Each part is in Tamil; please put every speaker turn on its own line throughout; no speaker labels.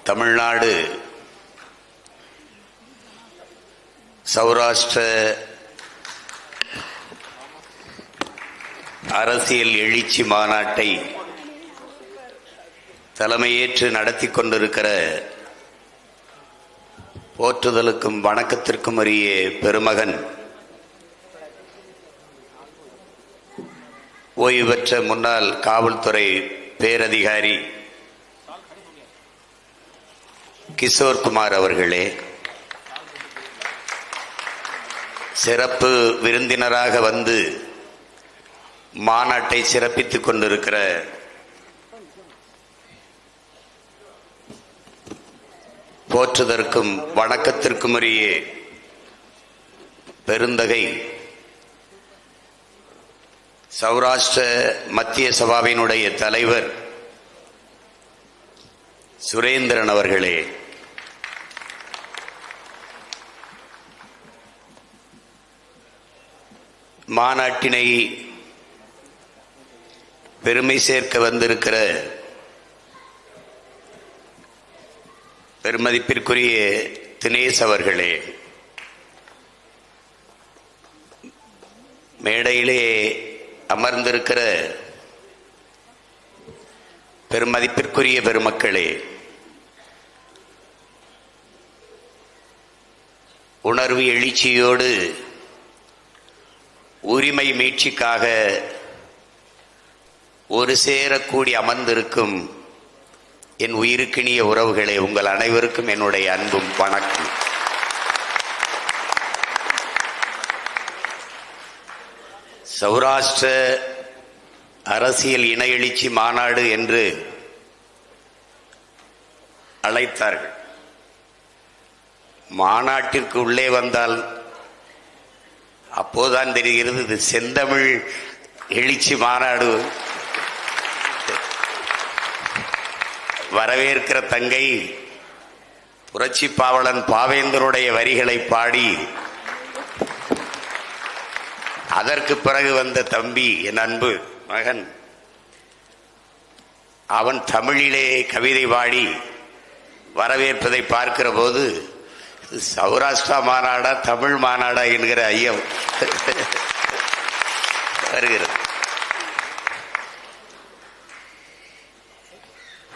தமிழ்நாடு சௌராஷ்டிர அரசியல் எழுச்சி மாநாட்டை தலைமையேற்று நடத்தி கொண்டிருக்கிற போற்றுதலுக்கும் வணக்கத்திற்கும் உரிய பெருமகன் ஓய்வு பெற்ற முன்னாள் காவல்துறை பேரதிகாரி கிஷோர் குமார் அவர்களே, சிறப்பு விருந்தினராக வந்து மாநாட்டை சிறப்பித்துக் கொண்டிருக்கிற போற்றுதற்கும் வணக்கத்திற்கும் உரிய பெருந்தகை சௌராஷ்டிர மத்திய சபாவினுடைய தலைவர் சுரேந்திரன் அவர்களே, மாநாட்டினை பெருமை சேர்க்க வந்திருக்கிற பெருமதிப்பிற்குரிய தினேஷ் அவர்களே, மேடையிலே அமர்ந்திருக்கிற பெருமதிப்பிற்குரிய பெருமக்களே, உணர்வு எழுச்சியோடு உரிமை மீட்சிக்காக ஒரு சேரக்கூடி அமர்ந்திருக்கும் என் உயிருக்கினிய உறவுகளே, உங்கள் அனைவருக்கும் என்னுடைய அன்பும் வணக்கம். சௌராஷ்டிர அரசியல் இன எழுச்சி மாநாடு என்று அழைத்தார்கள். மாநாட்டிற்கு உள்ளே வந்தால் அப்போதான் தெரிகிறது இது செந்தமிழ் எழுச்சி மாநாடு. வரவேற்கிற தங்கை புரட்சி பாவலன் பாவேந்தருடைய வரிகளை பாடி, அதற்கு பிறகு வந்த தம்பி என் அன்பு மகன், அவன் தமிழிலே கவிதை பாடி வரவேற்பதை பார்க்கிற போது சௌராஷ்டிரா மாநாடா தமிழ் மாநாடா என்கிற ஐயம் வருகிறது.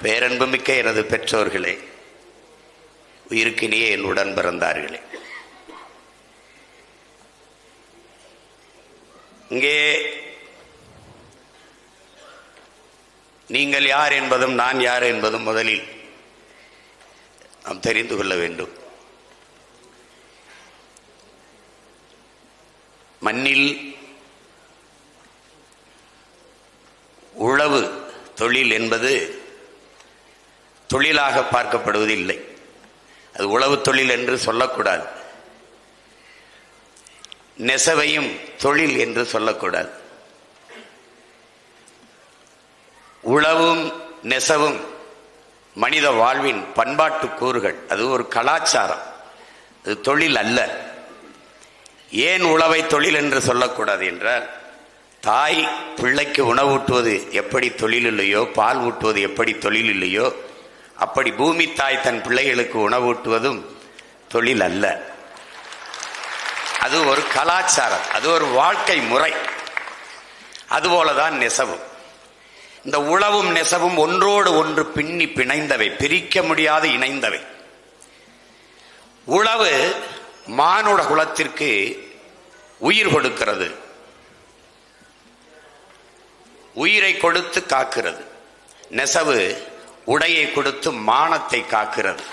பேரன்புமிக்க எனது பெற்றோர்களே, உயிருக்கினியே என் உடன் பிறந்தார்களே, இங்கே நீங்கள் யார் என்பதும் நான் யார் என்பதும் முதலில் நாம் தெரிந்து கொள்ள வேண்டும். மண்ணில் உழவு தொழில் என்பது தொழிலாக பார்க்கப்படுவதில்லை. அது உழவு தொழில் என்று சொல்லக்கூடாது. நெசவையும் தொழில் என்று சொல்லக்கூடாது. உழவும் நெசவும் மனித வாழ்வின் பண்பாட்டு கூறுகள். அது ஒரு கலாச்சாரம், அது தொழில் அல்ல. ஏன் உழவை தொழில் என்று சொல்லக்கூடாது என்றால், தாய் பிள்ளைக்கு உணவூட்டுவது எப்படி தொழில் இல்லையோ, பால் ஊட்டுவது எப்படி தொழில் இல்லையோ, அப்படி பூமி தாய் தன் பிள்ளைகளுக்கு உணவூட்டுவதும் தொழில் அல்ல. அது ஒரு கலாச்சாரம், அது ஒரு வாழ்க்கை முறை. அதுபோலதான் நெசவும். இந்த உழவும் நெசவும் ஒன்றோடு ஒன்று பின்னி பிணைந்தவை, பிரிக்க முடியாது இணைந்தவை. உழவு மானுட குலத்திற்கு உயிர் கொடுக்கிறது, உயிரை கொடுத்து காக்கிறது. நெசவு உடையை கொடுத்து மானத்தை காக்கிறது.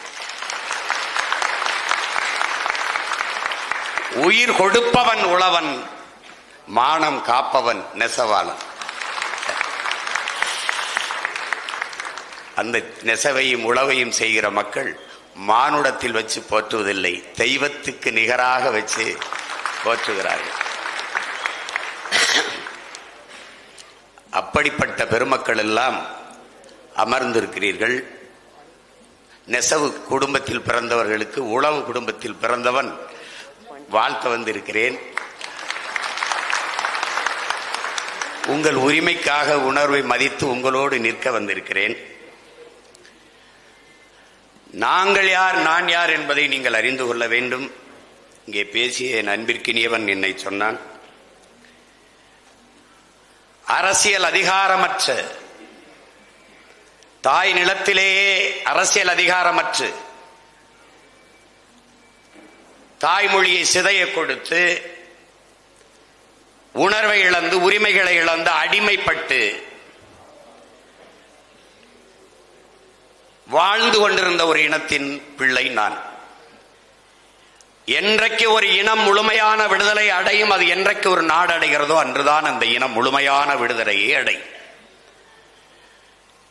உயிர் கொடுப்பவன் உழவன், மானம் காப்பவன் நெசவாளன். அந்த நெசவையும் உழவையும் செய்கிற மக்கள் மானுடத்தில் வச்சு போற்றுவதில்லை, தெய்வத்துக்கு நிகராக வச்சு போற்றுகிறார்கள். அப்படிப்பட்ட பெருமக்கள் எல்லாம் அமர்ந்திருக்கிறீர்கள். நெசவு குடும்பத்தில் பிறந்தவர்களுக்கு உழவு குடும்பத்தில் பிறந்தவன் வாழ்த்த வந்திருக்கிறேன். உங்கள் உரிமைக்காக உணர்வை மதித்து உங்களோடு நிற்க வந்திருக்கிறேன். நாங்கள் யார், நான் யார் என்பதை நீங்கள் அறிந்து கொள்ள வேண்டும். இங்கே பேசிய என் அன்பிற்கினியவன் என்னை சொன்னான், அரசியல் அதிகாரமற்ற தாய் நிலத்திலேயே அரசியல் அதிகாரமற்று தாய்மொழியை சிதைய கொடுத்து உணர்வை இழந்து உரிமைகளை இழந்து அடிமைப்பட்டு வாழ்ந்து கொண்டிருந்த ஒரு இனத்தின் பிள்ளை நான். என்றைக்கு ஒரு இனம் முழுமையான விடுதலை அடையும், அது என்றைக்கு ஒரு நாடு அடைகிறதோ அன்றுதான் அந்த இனம் முழுமையான விடுதலையை அடையும்.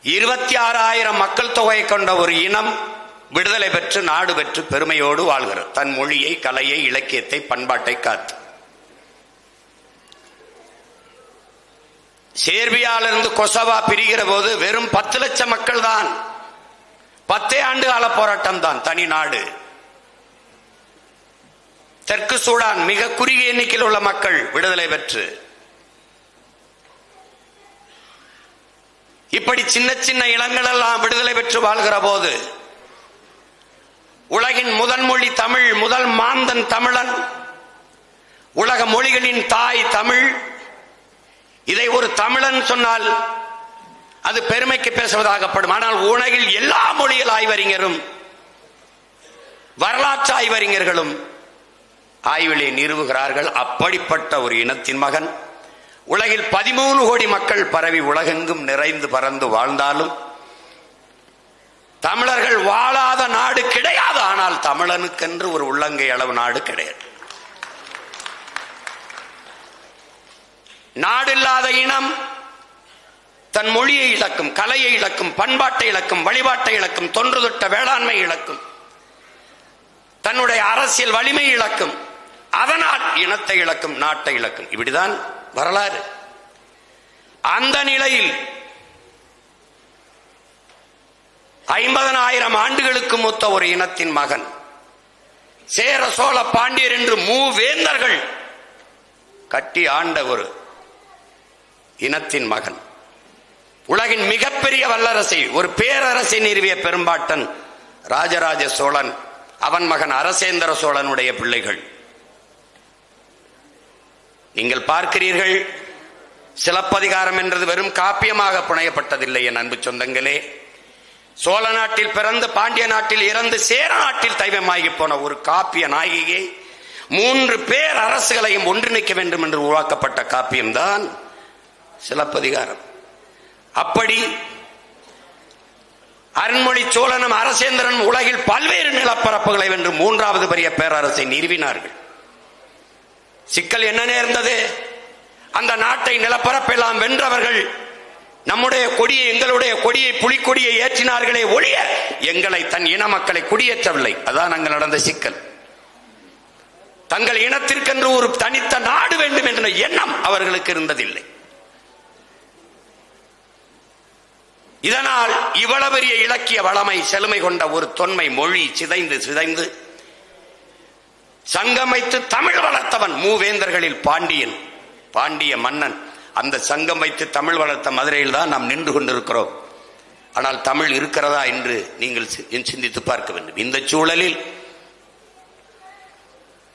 26,000 மக்கள் தொகை கொண்ட ஒரு இனம் விடுதலை பெற்று நாடு பெற்று பெருமையோடு வாழ்கிறது, தன் மொழியை, கலையை, இலக்கியத்தை, பண்பாட்டை காத்து. சேர்பியாவிலிருந்து கொசவா பிரிகிற போது வெறும் 10 லட்சம் மக்கள் தான், 10 ஆண்டு கால போராட்டம் தான், தனி நாடு. தெற்கு சூடான் மிக குறுகிய எண்ணிக்கையில் உள்ள மக்கள் விடுதலை பெற்று. இப்படி சின்ன சின்ன இனங்கள் எல்லாம் விடுதலை பெற்று வாழ்கிற போது உலகின் முதல் மொழி தமிழ், முதல் மாந்தன் தமிழன், உலக மொழிகளின் தாய் தமிழ். இதை ஒரு தமிழன் சொன்னால் அது பெருமைக்கு பேசுவதாகப்படும். ஆனால் உலகில் எல்லா மொழிகள் ஆய்வறிஞரும் வரலாற்று ஆய்வறிஞர்களும் ஆய்விலே நிறுவுகிறார்கள், அப்படிப்பட்ட ஒரு இனத்தின் மகன். உலகில் 13 கோடி மக்கள் பரவி உலகெங்கும் நிறைந்து பறந்து வாழ்ந்தாலும் தமிழர்கள் வாழாத நாடு கிடையாது. ஆனால் தமிழனுக்கென்று ஒரு உள்ளங்கை அளவு நாடு கிடையாது. நாடில்லாத இனம் தன் மொழியை இழக்கும், கலையை இழக்கும், பண்பாட்டை இழக்கும், வழிபாட்டை இழக்கும், தொன்று தொட்ட வேளாண்மை இழக்கும், தன்னுடைய அரசியல் வலிமை இழக்கும், அதனால் இனத்தை இழக்கும், நாட்டை இழக்கும். இப்படிதான் வரலாறு. அந்த நிலையில் 50,000 ஆண்டுகளுக்கு மூத்த ஒரு இனத்தின் மகன், சேர சோழ பாண்டியர் என்று மூவேந்தர்கள் கட்டி ஆண்ட ஒரு இனத்தின் மகன், உலகின் மிகப்பெரிய வல்லரசை, ஒரு பேரரசை நிறுவிய பெரும்பாட்டன் ராஜராஜ சோழன், அவன் மகன் அரசேந்திர சோழனுடைய பிள்ளைகள். நீங்கள் பார்க்கிறீர்கள், சிலப்பதிகாரம் என்றது வெறும் காப்பியமாக புனையப்பட்டதில்லை என் அன்பு சொந்தங்களே. சோழ நாட்டில் பிறந்து பாண்டிய நாட்டில் இறந்து சேர நாட்டில் தெய்வமாகி போன ஒரு காப்பிய நாயகியை 3 பேர் அரசுகளையும் ஒன்றிணைக்க வேண்டும் என்று உருவாக்கப்பட்ட காப்பியம்தான் சிலப்பதிகாரம். அப்படி அருண்மொழி சோழனும் அரசேந்திரன் உலகில் பல்வேறு நிலப்பரப்புகளை வென்று 3வது பெரிய பேரரசை நிறுவினார்கள். சிக்கல் என்ன நேர்ந்தது? அந்த நாட்டை நிலப்பரப்பெல்லாம் வென்றவர்கள் நம்முடைய கொடியை, எங்களுடைய கொடியை, புலிக்கொடியை ஏற்றினார்களே ஒழிய எங்களை, தன் இன மக்களை குடியேற்றவில்லை. அதான் அங்கு நடந்த சிக்கல். தங்கள் இனத்திற்கென்று ஒரு தனித்த நாடு வேண்டும் என்ற எண்ணம் அவர்களுக்கு இருந்ததில்லை. இதனால் இவ்வளவு பெரிய இலக்கிய வளமை, செழுமை கொண்ட ஒரு தொன்மை மொழி சிதைந்து சிதைந்து சங்கம் வைத்து தமிழ் வளர்த்தவன் மூவேந்தர்களில் பாண்டியன், பாண்டிய மன்னன். அந்த சங்கம் வைத்து தமிழ் வளர்த்த மதுரையில் தான் நாம் நின்று கொண்டிருக்கிறோம். ஆனால் தமிழ் இருக்கிறதா என்று நீங்கள் சிந்தித்து பார்க்க வேண்டும். இந்த சூழலில்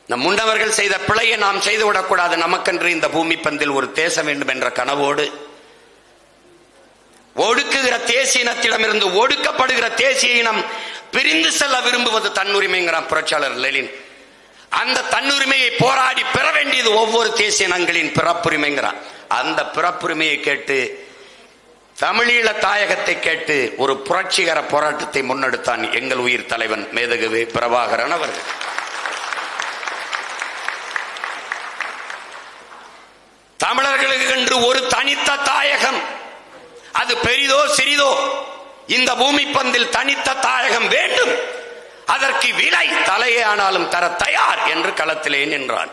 நம் முன்னவர்கள் செய்த பிழையை நாம் செய்துவிடக்கூடாது. நமக்கென்று இந்த பூமி பந்தில் ஒரு தேசம் வேண்டும் என்ற கனவோடு ஒடுக்குகிற தேசிய இனத்திடமிருந்து ஒடுக்கப்படுகிற தேசிய இனம் பிரிந்து செல்ல விரும்புவது தன்னுரிமைங்கிறான் புரட்சியாளர் லெனின். அந்த தன்னுரிமையை போராடி பெற வேண்டியது ஒவ்வொரு தேசிய இனங்களின் பிறப்புரிமைங்கிறான். அந்த பிறப்புரிமையை கேட்டு, தமிழீழ தாயகத்தை கேட்டு ஒரு புரட்சிகர போராட்டத்தை முன்னெடுத்தான் எங்கள் உயிர் தலைவன் மேதகு பிரபாகரன் அவர்கள். தமிழர்களுக்கு என்று ஒரு தனித்த தாயகம், அது பெரிதோ சிறிதோ, இந்த பூமி பந்தில் தனித்த தாயகம் வேண்டும், அதற்கு விலை தலையே ஆனாலும் தர தயார் என்று களத்திலே நின்றான்.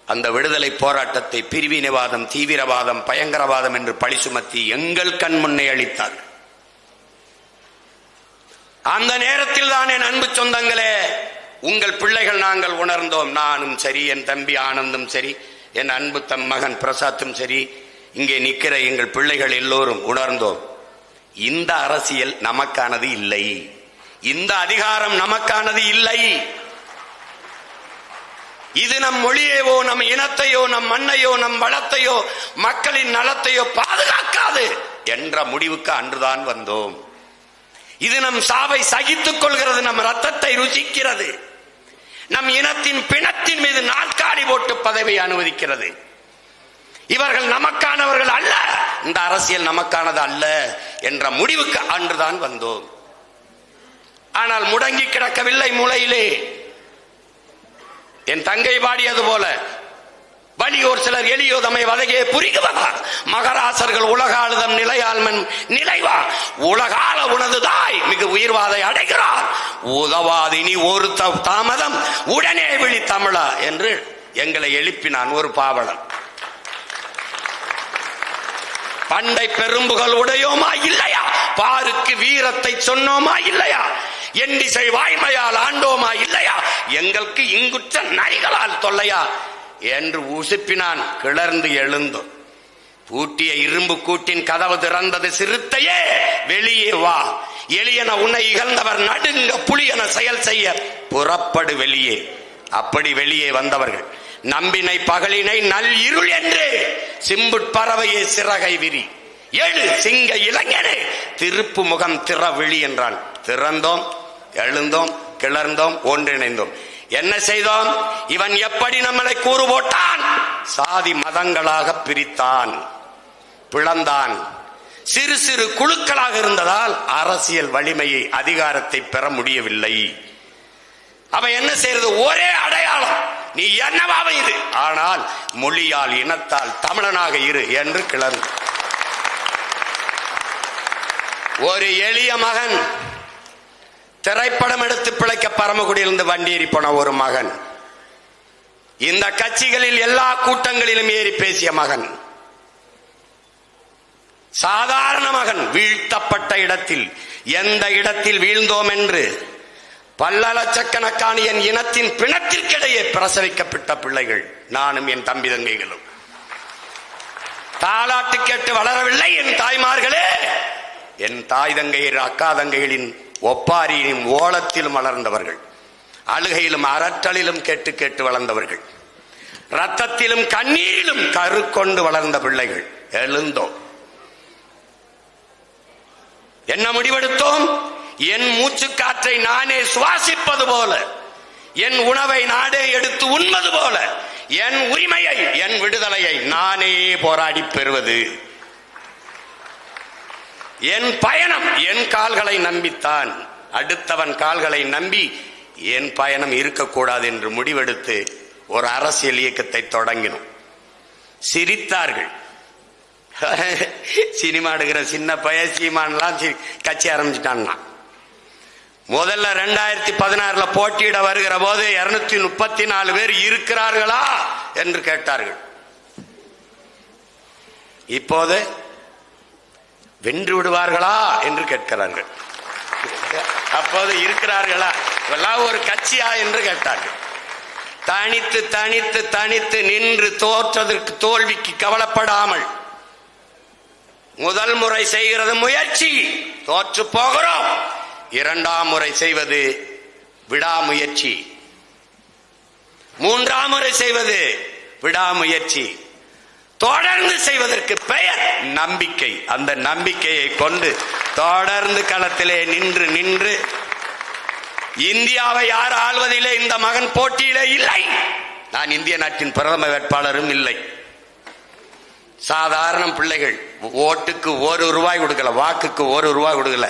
அந்த விடுதலை போராட்டத்தை பிரிவினைவாதம், தீவிரவாதம், பயங்கரவாதம் என்று பழி சுமத்தி எங்கள் கண் முன்னே அளித்தார். அந்த நேரத்தில் தான் என் அன்பு சொந்தங்களே, உங்கள் பிள்ளைகள் நாங்கள் உணர்ந்தோம். நானும் சரி, என் தம்பி ஆனந்தும் சரி, என் அன்பு தம் மகன் பிரசாத்தும் சரி, இங்கே நிற்கிற எங்கள் பிள்ளைகள் எல்லோரும் உணர்ந்தோம். இந்த அரசியல் நமக்கானது இல்லை, இந்த அதிகாரம் நமக்கானது இல்லை. இது நம் மொழியையோ நம் இனத்தையோ நம் மண்ணையோ நம் வளத்தையோ மக்களின் நலத்தையோ பாதுகாக்காது என்ற முடிவுக்கு அன்றுதான் வந்தோம். இது நம் சாவை சகித்துக் கொள்கிறது, நம் ரத்தத்தை ருசிக்கிறது, நம் இனத்தின் பிணத்தின் மீது நாற்காலி போட்டு பதவியை அனுமதிக்கிறது. இவர்கள் நமக்கானவர்கள் அல்ல, இந்த அரசியல் நமக்கானது அல்ல என்ற முடிவுக்கு அன்றுதான் வந்தோம். ஆனால் முடங்கி கிடக்கவில்லை மூலையிலே. என் தங்கை பாடியது போல வலியோர் சிலர் எளியோதமை வதையே புரிகுவதா மகராசர்கள் உலகாளுதம் நிலையாள்மன் நிலைவா உலகால உனது தாய் மிகு உயிர்வாதை அடைகிறார் உதவாதினி ஒரு தாமதம் உடனே விழி தமிழா என்று எங்களை எழுப்பினான் ஒரு பாவலன். பண்டை பெரும்புகள் உடையோமா இல்லையா, பாருக்கு வீரத்தை சொன்னோமா இல்லையா, எண்டிசை வாய்மையால் ஆண்டோமா இல்லையா, எங்களுக்கு இங்குற்ற நரிகளால் தொல்லையா என்று உசுப்பினான். கிளர்ந்து எழுந்தோம். பூட்டிய இரும்பு கூட்டின் கதவு திறந்தது. சிறுத்தையே வெளியே வா, எளியன உன்னை இகழ்ந்தவர் நடுங்க புலியன செயல் செய்ய புறப்படு வெளியே. அப்படி வெளியே வந்தவர்கள் நம்பினை பகலினை நல் இருள் என்று சிம்புட்பறவையே சிறகை விரி எழு சிங்க இளைஞனே திருப்பு முகம் திற விழி என்றான். திறந்தோம், எழுந்தோம், கிளர்ந்தோம், ஒன்றிணைந்தோம். என்ன செய்தோம்? இவன் எப்படி நம்மளை கூறு போட்டான், சாதி மதங்களாக பிரித்தான், பிளந்தான். சிறு சிறு குழுக்களாக இருந்ததால் அரசியல் வலிமையை அதிகாரத்தை பெற முடியவில்லை. அவன் என்ன செய்யறது? ஒரே அடையாளம், நீ என்னவாக இரு, ஆனால் மொழியால் இனத்தால் தமிழனாக இரு என்று கிளர்ந்து ஒரு எளிய மகன் திரைப்படம் எடுத்து பிழைக்க பரமக்குடியிலிருந்து வண்டி ஏறி போன ஒரு மகன், இந்த கட்சிகளில் எல்லா கூட்டங்களிலும் ஏறி பேசிய மகன், சாதாரண மகன், வீழ்த்தப்பட்ட இடத்தில் எந்த இடத்தில் வீழ்ந்தோம் என்று பல லட்சக்கணக்கான என் இனத்தின் பிணத்திற்கிடையே பிரசவிக்கப்பட்ட பிள்ளைகள், நானும் என் தம்பி தங்கைகளும். தாலாட்டு கேட்டு வளரவில்லை என் தாய்மார்களே, என் தாய் தங்கையர் அக்கா தங்கைகளின் ஒப்பாரியிலும் ஓலத்திலும் வளர்ந்தவர்கள், அழுகையிலும் அரற்றலிலும் கேட்டு கேட்டு வளர்ந்தவர்கள், ரத்தத்திலும் கண்ணீரிலும் கரு கொண்டு வளர்ந்த பிள்ளைகள். எழுந்தோம். என்ன முடிவெடுத்தோம்? என் மூச்சு காற்றை நானே சுவாசிப்பது போல, என் உணவை நானே எடுத்து உண்பது போல, என் உரிமையை என் விடுதலையை நானே போராடி பெறுவது. என் பயணம் என் கால்களை நம்பித்தான், அடுத்தவன் கால்களை நம்பி என் பயணம் இருக்கக்கூடாது என்று முடிவெடுத்து ஒரு அரசியல் இயக்கத்தை தொடங்கினோம். சிரித்தார்கள். சினிமா எடுக்கிற சின்ன பைய சீமான்லாம் கட்சி ஆரம்பிச்சுட்டான்னா. முதல்ல 2016 போட்டியிட வருகிற போது 234 பேர் இருக்கிறார்களா என்று கேட்டார்கள். இப்போது வென்று விடுவார்களா என்று கேட்கிறார்கள். அப்போது இருக்கிறார்களா, இதெல்லாம் ஒரு கட்சியா என்று கேட்டார்கள். தனித்து தனித்து தனித்து நின்று தோற்றதற்கு தோல்விக்கு கவலைப்படாமல் முதல் முறை செய்கிறது முயற்சி, தோற்று போகிறோம். இரண்டாம் முறை செய்வது விடாமுயற்சி, மூன்றாம் முறை செய்வது விடாமுயற்சி, தொடர்ந்து செய்வதற்கு பெயர் நம்பிக்கை. அந்த நம்பிக்கையை கொண்டு தொடர்ந்து களத்திலே நின்று நின்று இந்தியாவை யார் ஆள்வதிலே இந்த மகன் போட்டியிலே இல்லை. நான் இந்திய நாட்டின் பிரதம வேட்பாளரும் இல்லை. சாதாரண பிள்ளைகள், ஓட்டுக்கு ₹1 கொடுக்கல, வாக்குக்கு ₹1 கொடுக்கல.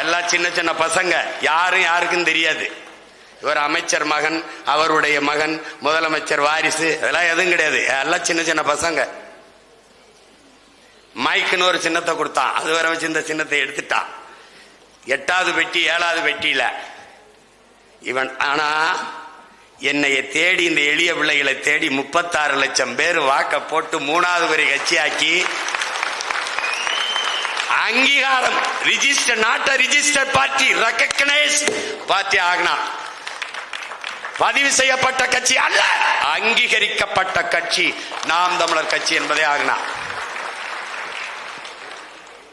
எல்லாம் சின்ன சின்ன பசங்க, யாரும் யாருக்கும் தெரியாது. இவர் அமைச்சர் மகன், அவருடைய மகன், முதலமைச்சர் வாரிசு, அதெல்லாம் எதுவும் கிடையாது. எல்லாம் சின்ன சின்ன பசங்க. மைக்குன்னு ஒரு சின்னத்தை கொடுத்தான், அது வர வச்சு இந்த சின்னத்தை எடுத்துட்டான். 8வது பெட்டி 7வது பெட்டியில இவன். ஆனா என்னைய தேடி, இந்த எளிய பிள்ளைகளை தேடி 36 லட்சம் பேர் வாக்க போட்டு 3வது வரை கட்சியாக்கி அங்கீகாரம், register, not register party, recognise party ஆகினா. பதிவு செய்யப்பட்ட கட்சி அல்ல, அங்கீகரிக்கப்பட்ட கட்சி நாம் தமிழர் கட்சி என்பதே ஆகினா.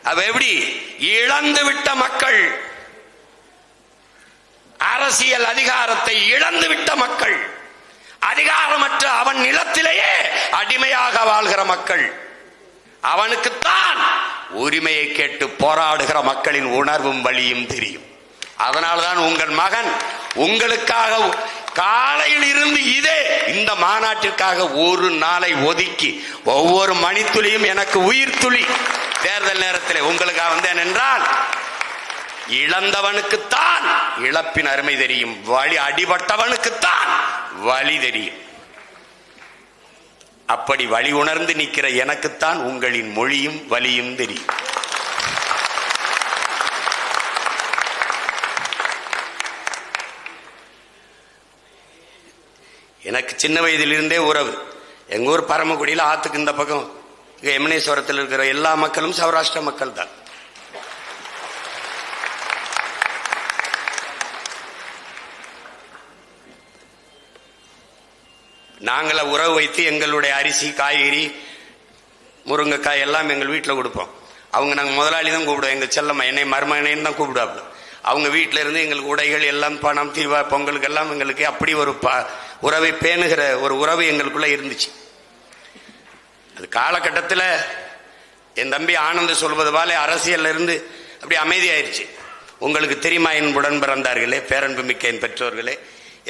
அவ எப்படி இழந்து விட்ட மக்கள், அரசியல் அதிகாரத்தை இழந்து விட்ட மக்கள், அதிகாரமற்ற அவன் நிலத்திலேயே அடிமையாக வாழ்கிற மக்கள், அவனுக்குத்தான் உரிமையை கேட்டு போராடுகிற மக்களின் உணர்வும் வழியும் தெரியும். அதனால்தான் உங்கள் மகன் உங்களுக்காக காலையில் இருந்து இந்த மாநாட்டிற்காக ஒரு நாளை ஒதுக்கி ஒவ்வொரு மணித்துளியும் எனக்கு உயிர் துளி தேர்தல் நேரத்தில் உங்களுக்காக வந்தேன் என்றால், இழந்தவனுக்குத்தான் இழப்பின் அருமை தெரியும், வழி அடிபட்டவனுக்குத்தான் வழி தெரியும். அப்படி வழி உணர்ந்து நிற்கிற எனக்குத்தான் உங்களின் மொழியும் வலியும் தெரியும். எனக்கு சின்ன வயதிலிருந்தே உறவு. எங்க ஊர் பரமக்குடியில் ஆத்துக்கு இந்த பக்கம் எமனேஸ்வரத்தில் இருக்கிற எல்லா மக்களும் சௌராஷ்டிர மக்கள் தான். நாங்கள உறவு வைத்து எங்களுடைய அரிசி, காய்கறி, முருங்கைக்காய் எல்லாம் எங்கள் வீட்டில் கொடுப்போம். அவங்க நாங்கள் முதலாளி தான் கூப்பிடுவோம். எங்கள் செல்லம்மா என்னை மருமகனேன்னு தான் கூப்பிடுவாங்க. அவங்க வீட்டில இருந்து எங்களுக்கு உடைகள் எல்லாம், பணம், தீவா, பொங்கலுக்கு எல்லாம் எங்களுக்கு அப்படி ஒரு உறவை பேணுகிற ஒரு உறவு எங்களுக்குள்ள இருந்துச்சு. அது காலகட்டத்தில் என் தம்பி ஆனந்த் சொல்வது போல அரசியல் இருந்து அப்படி அமைதியாயிருச்சு. உங்களுக்கு தெரியுமா என் உடன் பிறந்தார்களே, பேரன்பு மிக்க என் பெற்றோர்களே,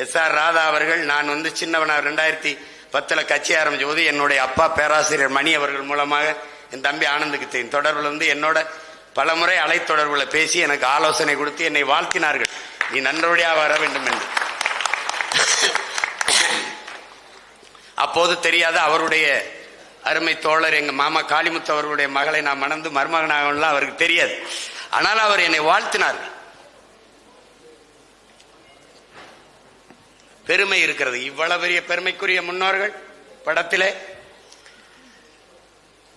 எஸ்.ஆர். ராதா அவர்கள், நான் சின்னவனா 2010 கட்சி ஆரம்பிச்ச போது என்னுடைய அப்பா பேராசிரியர் மணி அவர்கள் மூலமாக என் தம்பி ஆனந்துக்கு தெரியும். தொடர்பில் என்னோட பல முறை அலைத்தொடர்புல பேசி எனக்கு ஆலோசனை கொடுத்து என்னை வாழ்த்தினார்கள், நீ நன்றோடியாக வர வேண்டும் என்று. அப்போது தெரியாத அவருடைய அருமை தோழர் எங்க மாமா காளிமுத்து அவர்களுடைய மகளை நான் மணந்து மருமகனாக அவருக்கு தெரியாது. ஆனால் அவர் என்னை வாழ்த்தினார்கள். பெருமை இருக்கிறது. இவ்வளவு பெரிய பெருமைக்குரிய முன்னோர்கள் படத்திலே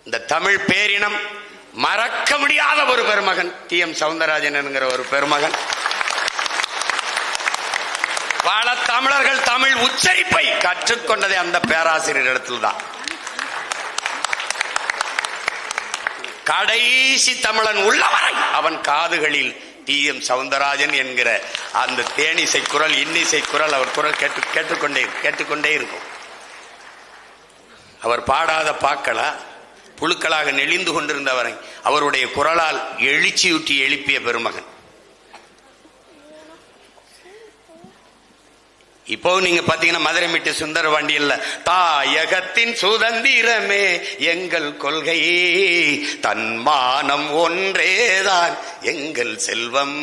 இந்த தமிழ் பேரினம் மறக்க முடியாத ஒரு பெருமகன் டி.எம். சவுந்தரராஜன் என்கிற ஒரு பெருமகன். பல தமிழர்கள் தமிழ் உச்சரிப்பை கற்றுக்கொண்டதே அந்த பேராசிரியர் இடத்தில் தான். கடைசி தமிழன் உள்ளவரை அவன் காதுகளில் டி.எம். சவுந்தரராஜன் என்கிற அந்த தேனிசை குரல், இன்னிசை குரல், அவர் குரல் கேட்டுக்கொண்டே இருக்கும். அவர் பாடாத பாக்களா புழுக்களாக நெளிந்து கொண்டிருந்தவரை அவருடைய குரலால் எழுச்சியூட்டி எழுப்பிய பெருமகன். இப்போ நீங்க பாத்தீங்கன்னா மதுரை மீட்டு சுந்தர வண்டியில் தாயகத்தின் சுதந்திரமே எங்கள் கொள்கையே, தன்மானம் ஒன்றேதான் எங்கள் செல்வம்.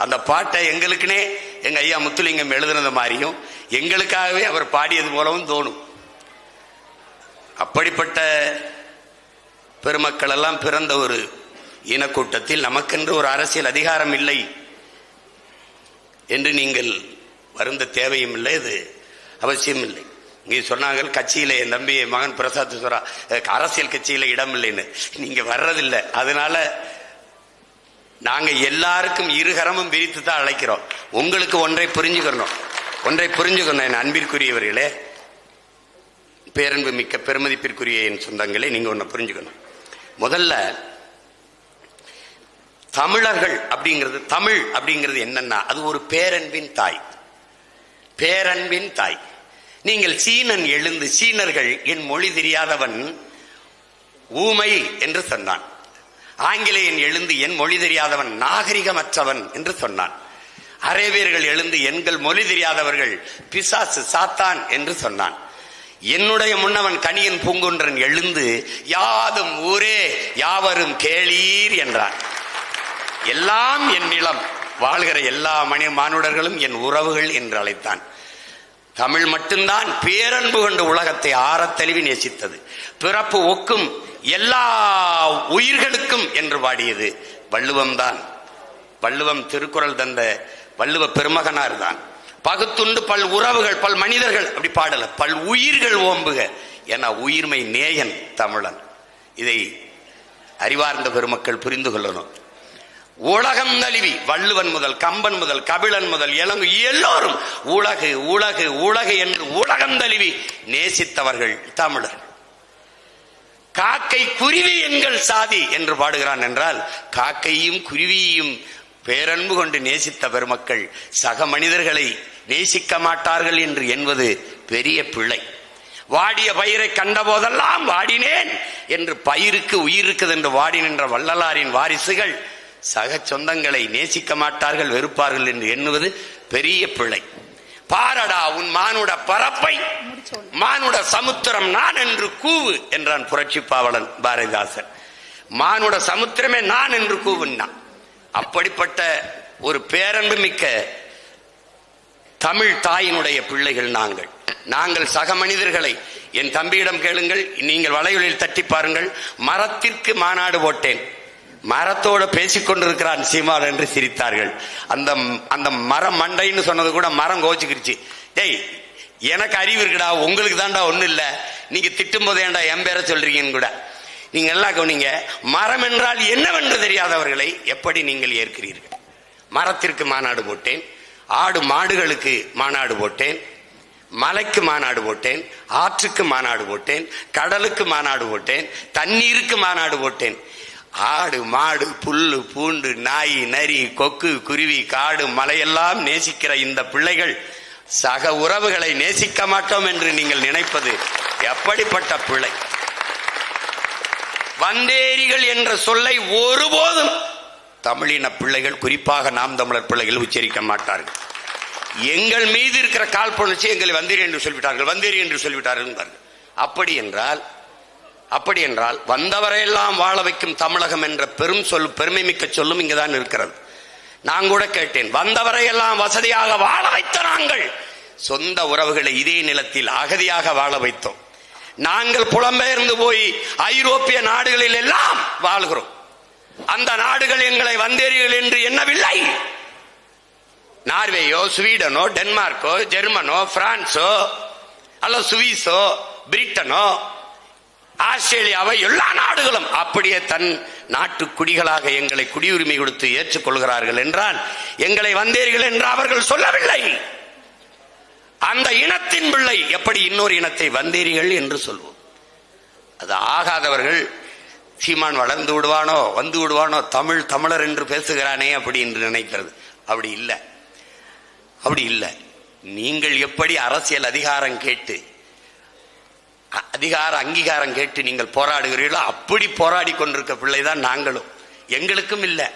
அந்த பாட்டை எங்களுக்குனே எங்க ஐயா முத்துலிங்கம் எழுதுனது மாதிரியும் எங்களுக்காகவே அவர் பாடியது போலவும் தோணும். அப்படிப்பட்ட பெருமக்கள் எல்லாம் பிறந்த ஒரு இனக்கூட்டத்தில் நமக்கென்று ஒரு அரசியல் அதிகாரம் இல்லை என்று நீங்கள் வருந்த தேவையும் இல்லை, இது அவசியம் இல்லை. இங்கே சொன்னாங்க கட்சியில என் தம்பி மகன் பிரசாத் சொல்றா அரசியல் கட்சியில இடம் இல்லைன்னு. நீங்க வர்றதில்லை. அதனால நாங்க எல்லாருக்கும் இருகரமும் விரித்து தான் அழைக்கிறோம். உங்களுக்கு ஒன்றை புரிஞ்சுக்கணும் என் அன்பிற்குரியவர்களே, பேரன்பு மிக்க பெருமதிப்பிற்குரிய என் சொந்தங்களே, நீங்க ஒன்ன புரிஞ்சுக்கணும். முதல்ல தமிழர்கள் அப்படிங்கிறது, தமிழ் அப்படிங்கிறது என்னன்னா அது ஒரு பேரன்பின் தாய். நீங்கள் சீனன் எழுந்து, சீனர்கள் என் மொழி தெரியாதவன் ஊமை என்று சொன்னான். ஆங்கிலேயன் எழுந்து என் மொழி தெரியாதவன் நாகரிகமற்றவன் என்று சொன்னான். அரேபியர்கள் எழுந்து எங்கள் மொழி தெரியாதவர்கள் பிசாசு, சாத்தான் என்று சொன்னான். என்னுடைய முன்னவன் கணியன் பூங்குன்றன் எழுந்து யாதும் ஊரே யாவரும் கேளீர் என்றான். எல்லாம் என் நிலம், வாழ்கிற எல்லா மானுடர்களும் என் உறவுகள் என்று அழைத்தான். தமிழ் மட்டும்தான் பேரன்பு கொண்டு உலகத்தை ஆறத்தழுவி நேசித்தது. பிறப்பு ஒக்கும் எல்லா உயிர்களுக்கும் என்று பாடியது வள்ளுவம் தான். வள்ளுவம் திருக்குறள் தந்த வள்ளுவ பெருமகனார் தான். பகுத்துண்டு பல் உறவுகள் பல் மனிதர்கள் அப்படி பாடல, பல் உயிர்கள் ஓம்புக என உயிர்மை நேயன் தமிழன். இதை அறிவார்ந்த பெருமக்கள் புரிந்து கொள்ளணும். உலகம் நழுவி வள்ளுவன் முதல் கம்பன் முதல் கபிலன் முதல் இளங்கு எல்லோரும் உலகு உலகு உலகு என்று உலகம் தழுவி நேசித்தவர்கள் தமிழர். காக்கை குருவி எங்கள் சாதி என்று பாடுகிறான் என்றால் காக்கையும் குருவியையும் பேரன்பு கொண்டு நேசித்த பெருமக்கள் சக மனிதர்களை நேசிக்க மாட்டார்கள் என்று என்பது பெரிய பிழை. வாடிய பயிரை கண்ட போதெல்லாம் வாடினேன் என்று பயிருக்கு உயிர் இருக்குது என்று வாடி நின்ற வள்ளலாரின் வாரிசுகள் சக சொந்தங்களை நேசிக்க மாட்டார்கள், வெறுப்பார்கள் என்று எண்ணுவது பெரிய பிழை. பாரடா உன் மானுட பரப்பை, மானுட சமுத்திரம் நான் என்று கூவு என்றான் புரட்சி பாவலன் பாரதிதாசன். மானுட சமுத்திரமே நான் என்று கூவுன்னான். அப்படிப்பட்ட ஒரு பேரன்பு மிக்க தமிழ் தாயினுடைய பிள்ளைகள் நாங்கள் சக மனிதர்களை, என் தம்பியிடம் கேளுங்கள், நீங்கள் வலைகளில் தட்டி பாருங்கள். மரத்திற்கு மாநாடு போட்டேன், மரத்தோட பேசிக்கொண்டிருக்கிறான் சீமான் என்று சிரித்தார்கள். அந்த மரம் மண்டைன்னு சொன்னது கூட மரம் கோச்சுக்கிருச்சு. டேய், எனக்கு அறிவு இருக்குடா, உங்களுக்கு தான்டா ஒண்ணு இல்ல, நீங்க திட்டும் போதே ஏன்டா என் பேரை சொல்றீங்கன்னு கூட. நீங்க எல்லாம் கவனிங்க, மரம் என்றால் என்னவென்று தெரியாதவர்களை எப்படி நீங்கள் ஏற்கிறீர்கள்? மரத்திற்கு மாநாடு போட்டேன், ஆடு மாடுகளுக்கு மாநாடு போட்டேன், மலைக்கு மாநாடு போட்டேன், ஆற்றுக்கு மாநாடு போட்டேன், கடலுக்கு மாநாடு போட்டேன், தண்ணீருக்கு மாநாடு போட்டேன். ஆடு மாடு புல்லு பூண்டு நாய் நரி கொக்கு குருவி காடு மலையெல்லாம் நேசிக்கிற இந்த பிள்ளைகள் சக உறவுகளை நேசிக்க மாட்டோம் என்று நீங்கள் நினைப்பது எப்படிப்பட்ட பிள்ளை? வந்தேரிகள் என்ற சொல்லை ஒருபோதும் தமிழின பிள்ளைகள், குறிப்பாக நாம் தமிழர் பிள்ளைகள் உச்சரிக்க மாட்டார்கள். எங்கள் மீது இருக்கிற காழ்ப்புணர்ச்சி எங்களை வந்தேரி என்று சொல்லிவிட்டார்கள், வந்தேரி என்று சொல்லிவிட்டார்கள். அப்படி என்றால் வந்தவரையெல்லாம் வாழ வைக்கும் தமிழகம் என்ற பெருமை மிக்க சொல்லும் இங்குதான் இருக்கிறது. நான் கூட கேட்டேன், வந்தவரையெல்லாம் வசதியாக வாழ வைத்த நாங்கள் சொந்த உறவுகளை இதே நிலத்தில் அகதியாக வாழ வைத்தோம். நாங்கள் புலம்பெயர்ந்து போய் ஐரோப்பிய நாடுகளில் எல்லாம் வாழ்கிறோம். அந்த நாடுகள் எங்களை வந்தேரிகள் என்று எண்ணவில்லை. நார்வேயோ ஸ்வீடனோ டென்மார்க்கோ ஜெர்மனோ பிரான்சோ அல்ல சுவிஸோ பிரிட்டனோ ஆஸ்திரேலியாவை எல்லா நாடுகளும் அப்படியே தன் நாட்டு குடிகளாக எங்களை குடியுரிமை கொடுத்து ஏற்றுக்கொள்கிறார்கள் என்றால் எங்களை வந்தேரிகள் என்று அவர்கள் சொல்லவில்லை. அந்த இனத்தின் பிள்ளை எப்படி இன்னொரு இனத்தை வந்தேரிகள் என்று சொல்வோம்? அது ஆகாதவர்கள் சீமான் வளர்ந்து விடுவானோ வந்து விடுவானோ, தமிழர் என்று பேசுகிறானே அப்படி என்று நினைக்கிறது. அப்படி இல்லை. நீங்கள் எப்படி அரசியல் அதிகார அங்கீகாரம் கேட்டு நீங்கள் போராடுகிறீர்களோ அப்படி போராடி கொண்டிருக்க பிள்ளைதான் நாங்களும். எங்களுக்கும் இல்லை,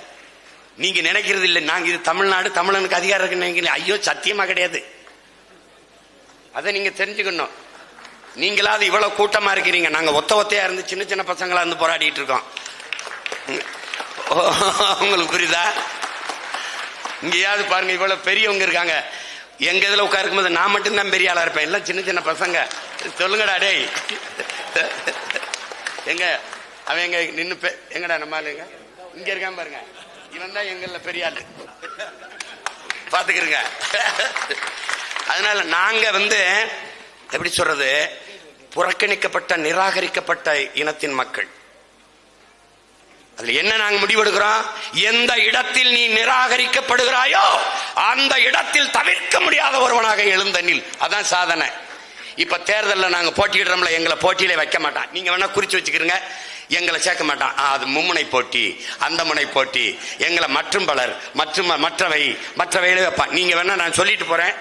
நீங்க நினைக்கிறது இல்லை நாங்க இது தமிழ்நாடு, தமிழனுக்கு அதிகாரம் இருக்கு நினைக்கிறீங்க. ஐயோ, சத்தியமா கிடையாது. அதை நீங்க தெரிஞ்சுக்கணும். நீங்களாவது இவ்வளவு கூட்டமா இருக்கிறீங்க, நாங்க ஒத்தையா இருந்து சின்ன சின்ன பசங்களா இருந்து போராடிட்டு இருக்கோம். உங்களுக்கு புரியுதா? இங்கேயாவது பாருங்க, இவ்வளவு பெரியவங்க இருக்காங்க. எங்க இதுல உட்காருக்கும் போது நான் மட்டும்தான் பெரிய ஆளா இருப்பேன், எல்லாம் சின்ன சின்ன பசங்க. சொல்லுங்கடா டேய், எங்க அவன் எங்க நின்னு எங்கடா நம்ம ஆளுங்க இங்க இருக்கான் பாருங்க, இவன் தான் எங்கள்ல பெரிய ஆளு, பாத்துக்கிறங்க. அதனால நாங்க எப்படி சொல்றது, புறக்கணிக்கப்பட்ட நிராகரிக்கப்பட்ட இனத்தின் மக்கள். அதுல என்ன நாங்க முடிவெடுக்கிறோம்? எந்த இடத்தில் நீ நிராகரிக்கப்படுகிறாயோ அந்த இடத்தில் தவிர்க்க முடியாத ஒருவனாக எழுந்தனில். அதான் சாதனை. இப்ப தேர்தலில் நாங்க போட்டியிடுறோம்ல, எங்களை போட்டியிலே வைக்க மாட்டான். நீங்க வேணா குறிச்சு வச்சுக்கிறீங்க, எங்களை சேர்க்க மாட்டான். அது மும்முனை போட்டி, அந்த முனை போட்டி, எங்களை மற்றும் பலர் மற்றவையில வைப்பான். நீங்க வேணா நான் சொல்லிட்டு போறேன்,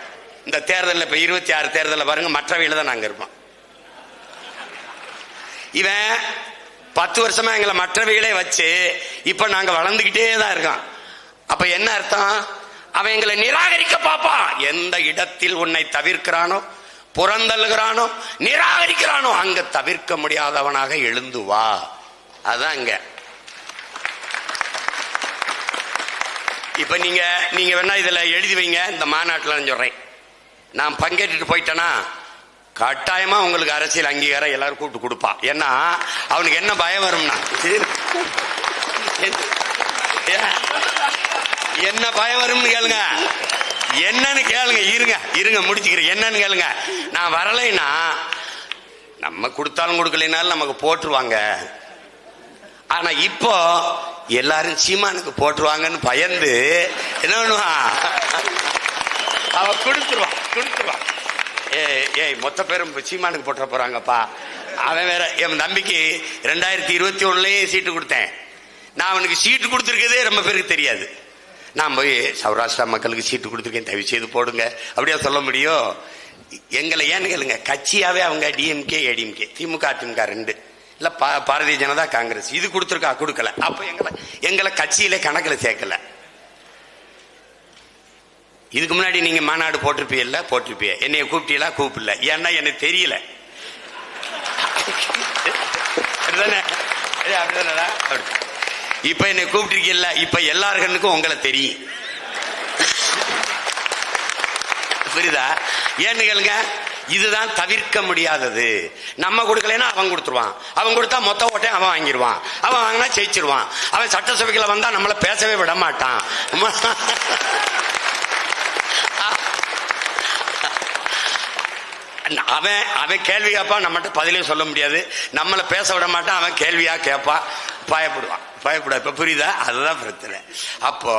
இந்த தேர்தலில் இப்ப 26 தேர்தலில் பாருங்க, மற்றவையில தான் நாங்க இருப்போம். இவன் 10 வருஷமா எங்களை மற்றவைகளே வச்சு இப்ப நாங்க வளர்ந்துகிட்டே தான் இருக்கோம். அப்ப என்ன அர்த்தம்? அவன் எங்களை நிராகரிக்க பாப்பான். எந்த இடத்தில் உன்னை தவிர்க்கிறானோ, புறந்தள்ளுகிறானோ, நிராகரிக்கிறானோ அங்க தவிர்க்க முடியாதவனாக எழுந்து வா. அதான் இங்க. இப்ப நீங்க வேணா இதுல எழுதி வைங்க, இந்த மாநாட்டில் சொல்றேன், நான் பங்கேற்றுட்டு போயிட்டேன்னா கட்டாயமா உங்களுக்கு அரசியல் அங்கீகாரம் எல்லாரும் கூப்பிட்டு கொடுப்பான். ஏன்னா அவனுக்கு என்ன பயம் வரும்னா, என்ன பயம் வரும்னு கேளுங்க. என்னன்னு கேளுங்க, இருங்க முடிச்சுக்கிறேன். என்னன்னு கேளுங்க. நான் வரலைன்னா நம்ம கொடுத்தாலும் கொடுக்கலைனாலும் நமக்கு போட்டுருவாங்க. ஆனா இப்போ எல்லாரும் சீமானுக்கு போட்டுருவாங்கன்னு பயந்து என்ன பண்ணுவான், அவ கொடுத்துருவான். ஏய் மொத்த பேரும் சீமானுக்கு போட்டுற போறாங்கப்பா அவன் வேற என் தம்பிக்கு 2021லயே சீட்டு கொடுத்தேன். நான் அவனுக்கு சீட்டு கொடுத்துருக்கதே ரொம்ப பேருக்கு தெரியாது. நான் போய் சௌராஷ்டிரா மக்களுக்கு சீட்டு கொடுத்துருக்கேன், தயவு செய்து போடுங்க அப்படியா சொல்ல முடியும்? எங்களை ஏன்னு கேளுங்க, கட்சியாவே அவங்க டிஎம்கே ஏடிஎம்கே, திமுக அதிமுக 2 இல்ல பாரதிய ஜனதா காங்கிரஸ் இது கொடுத்துருக்கா, கொடுக்கல. அப்ப எங்களை கட்சியிலே கணக்குல சேர்க்கல. இதுக்கு முன்னாடி நீங்க மாநாடு போட்டிருப்பீல்ல, போட்டிருப்பீங்க. என்னைய கூப்பிட்டீங்களா? கூப்பிடல. ஏன்னா எனக்கு தெரியல. இப்ப என்னை கூப்பிட்டிருக்கீல்ல, இப்ப எல்லாருக்கும் உங்களை தெரியும். புரியுதா? ஏன்னு கேளுங்க, இதுதான் தவிர்க்க முடியாதது. நம்ம கொடுக்கலன்னா அவன் கொடுத்துருவான், அவன் கொடுத்தா மொத்த ஓட்டை அவன் வாங்கிடுவான், அவன் வாங்கினா ஜெயிச்சிருவான். அவன் சட்டசபைக்குள்ள வந்தா நம்மள பேசவே விட மாட்டான். அவன் கேள்வி கேட்பான், நம்மகிட்ட பதிலையும் சொல்ல முடியாது, நம்மளை பேச விட மாட்டான். அவன் கேள்வியா கேட்பான், பயப்படுவான். இப்ப புரியுதா? அதுதான் பிரச்சனை. அப்போ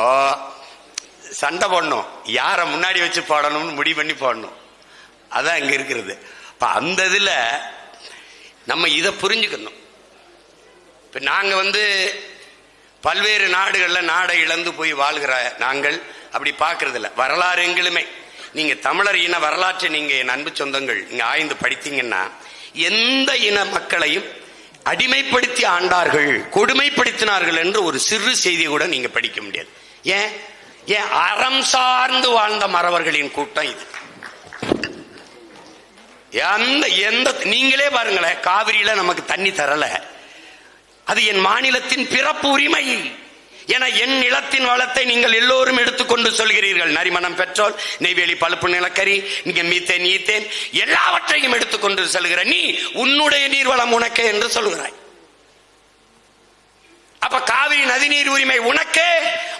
சண்டை போடணும், யார முன்னாடி வச்சு போடணும்னு முடிவு பண்ணி போடணும். அதான் இங்க இருக்கிறது. அந்த இதுல நம்ம இதை புரிஞ்சுக்கணும். இப்ப நாங்க பல்வேறு நாடுகள்ல நாடை இழந்து போய் வாழ்கிற நாங்கள் அப்படி பாக்குறது இல்ல. வரலாறு எங்களுமே நீங்க தமிழர் இன வரலாற்றை நீங்க என் அன்பு சொந்தங்கள் நீங்க ஆய்ந்து படித்தீங்கன்னா, எந்த இன மக்களையும் அடிமைப்படுத்தி ஆண்டார்கள், கொடுமைப்படுத்தினார்கள் என்று ஒரு சிறு செய்தி கூட நீங்க படிக்க முடியாது. ஏன் ஏன் அறம் சார்ந்து வாழ்ந்த மறவர்களின் கூட்டம் இது. எந்த நீங்களே பாருங்களேன், காவிரியில நமக்கு தண்ணி தரல, அது என் மாநிலத்தின் பிறப்பு உரிமை என என் நிலத்தின் வளத்தை நீங்கள் எல்லோரும் எடுத்துக்கொண்டு சொல்கிறீர்கள். நரிமணம், பெட்ரோல், நெய்வேலி பழுப்பு நிலக்கரி, நீங்க மீத்தேன், ஈத்தேன் எல்லாவற்றையும் எடுத்துக்கொண்டு செல்கிற நீ உன்னுடைய நீர்வளம் உனக்கே என்று சொல்கிறாய். அப்ப காவிரி நதிநீர் உரிமை உனக்கே,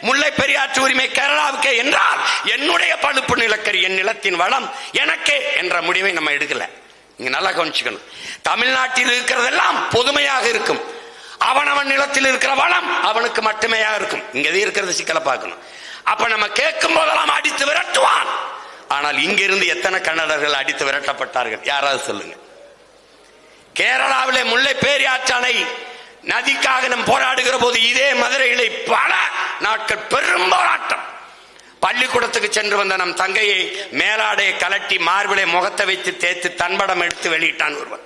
முல்லை பெரியாற்று உரிமை கேரளாவுக்கே என்றால் என்னுடைய பழுப்பு நிலக்கரி என் நிலத்தின் வளம் எனக்கே என்ற முடிவை நம்ம எடுக்கல. நீங்க நல்லா கவனிச்சுக்கணும். தமிழ்நாட்டில் இருக்கிறதெல்லாம் பொதுமையாக இருக்கும், அவனவன் நிலத்தில் இருக்கிற வளம் அவனுக்கு மட்டுமே இருக்கும். இங்க இருக்கிறது சிக்கலை பார்க்கணும். அப்ப நம்ம கேட்கும் போதெல்லாம் அடித்து விரட்டுவான். ஆனால் இங்கிருந்து எத்தனை கன்னடர்கள் அடித்து விரட்டப்பட்டார்கள் யாராவது சொல்லுங்க. கேரளாவிலே முல்லை பெரியாற்று அணை நதிக்காக நாம் போராடுகிற போது இதே மதுரையிலே பல நாட்கள் பெரும் போராட்டம். பள்ளிக்கூடத்துக்கு சென்று வந்த நம் தங்கையை மேலாடையை கலட்டி மார்பிலை முகத்தை வைத்து தேய்த்து தன்படம் எடுத்து வெளியிட்டான் ஒருவன்.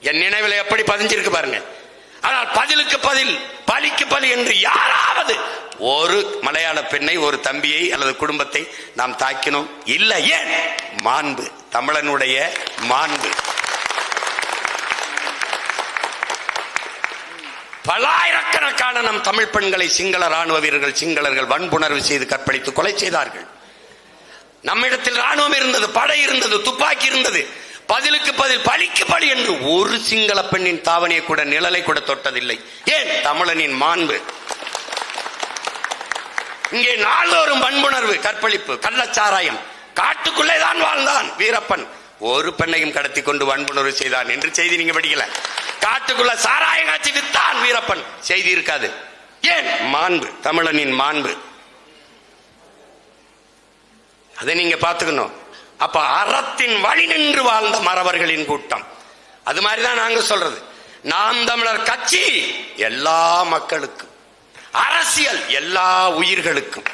என் நினைவில் எப்படி பதிஞ்சிருக்கு பாருங்க. ஆனால் பதிலுக்கு பதில், பலிக்கு பலி என்று யாராவது ஒரு மலையாள பெண்ணை, ஒரு தம்பியை அல்லது குடும்பத்தை நாம் தாக்கினோம் இல்லை. ஏன்? மாண்பு, தமிழனுடைய மாண்பு. பல்லாயிரக்கணக்கான நம் தமிழ் பெண்களை சிங்கள ராணுவ வீரர்கள், சிங்களர்கள் வன்புணர்வு செய்து கற்பழித்து கொலை செய்தார்கள். நம்மிடத்தில் ராணுவம் இருந்தது, படை இருந்தது, துப்பாக்கி இருந்தது. பதிலுக்கு பதில், பலிக்கு பலி என்று ஒரு சிங்கள பெண்ணின் தாவணியை கூட, நிழலை கூட தொட்டதில்லை. ஏன்? தமிழனின் மாண்பு. இங்கே நாள்தோறும் வன்புணர்வு, கற்பழிப்பு, கள்ளச்சாராயம். காட்டுக்குள்ளே தான் வாழ்ந்தான் வீரப்பன், ஒரு பெண்ணையும் கடத்தி கொண்டு வன்புணர்வு செய்தான் என்று செய்தி நீங்க படிக்கல. காட்டுக்குள்ள சாராய காட்சி வித்தான் வீரப்பன், செய்தி இருக்காது. ஏன்? மாண்பு, தமிழனின் மாண்பு. அதை நீங்க பாத்துக்கணும். அப்ப அறத்தின் வழி நின்று வாழ்ந்த மறவர்களின் கூட்டம். அது மாதிரிதான் நாங்க சொல்றது. நாம் தமிழர் கட்சி எல்லா மக்களுக்கும், அரசியல் எல்லா உயிர்களுக்கும்,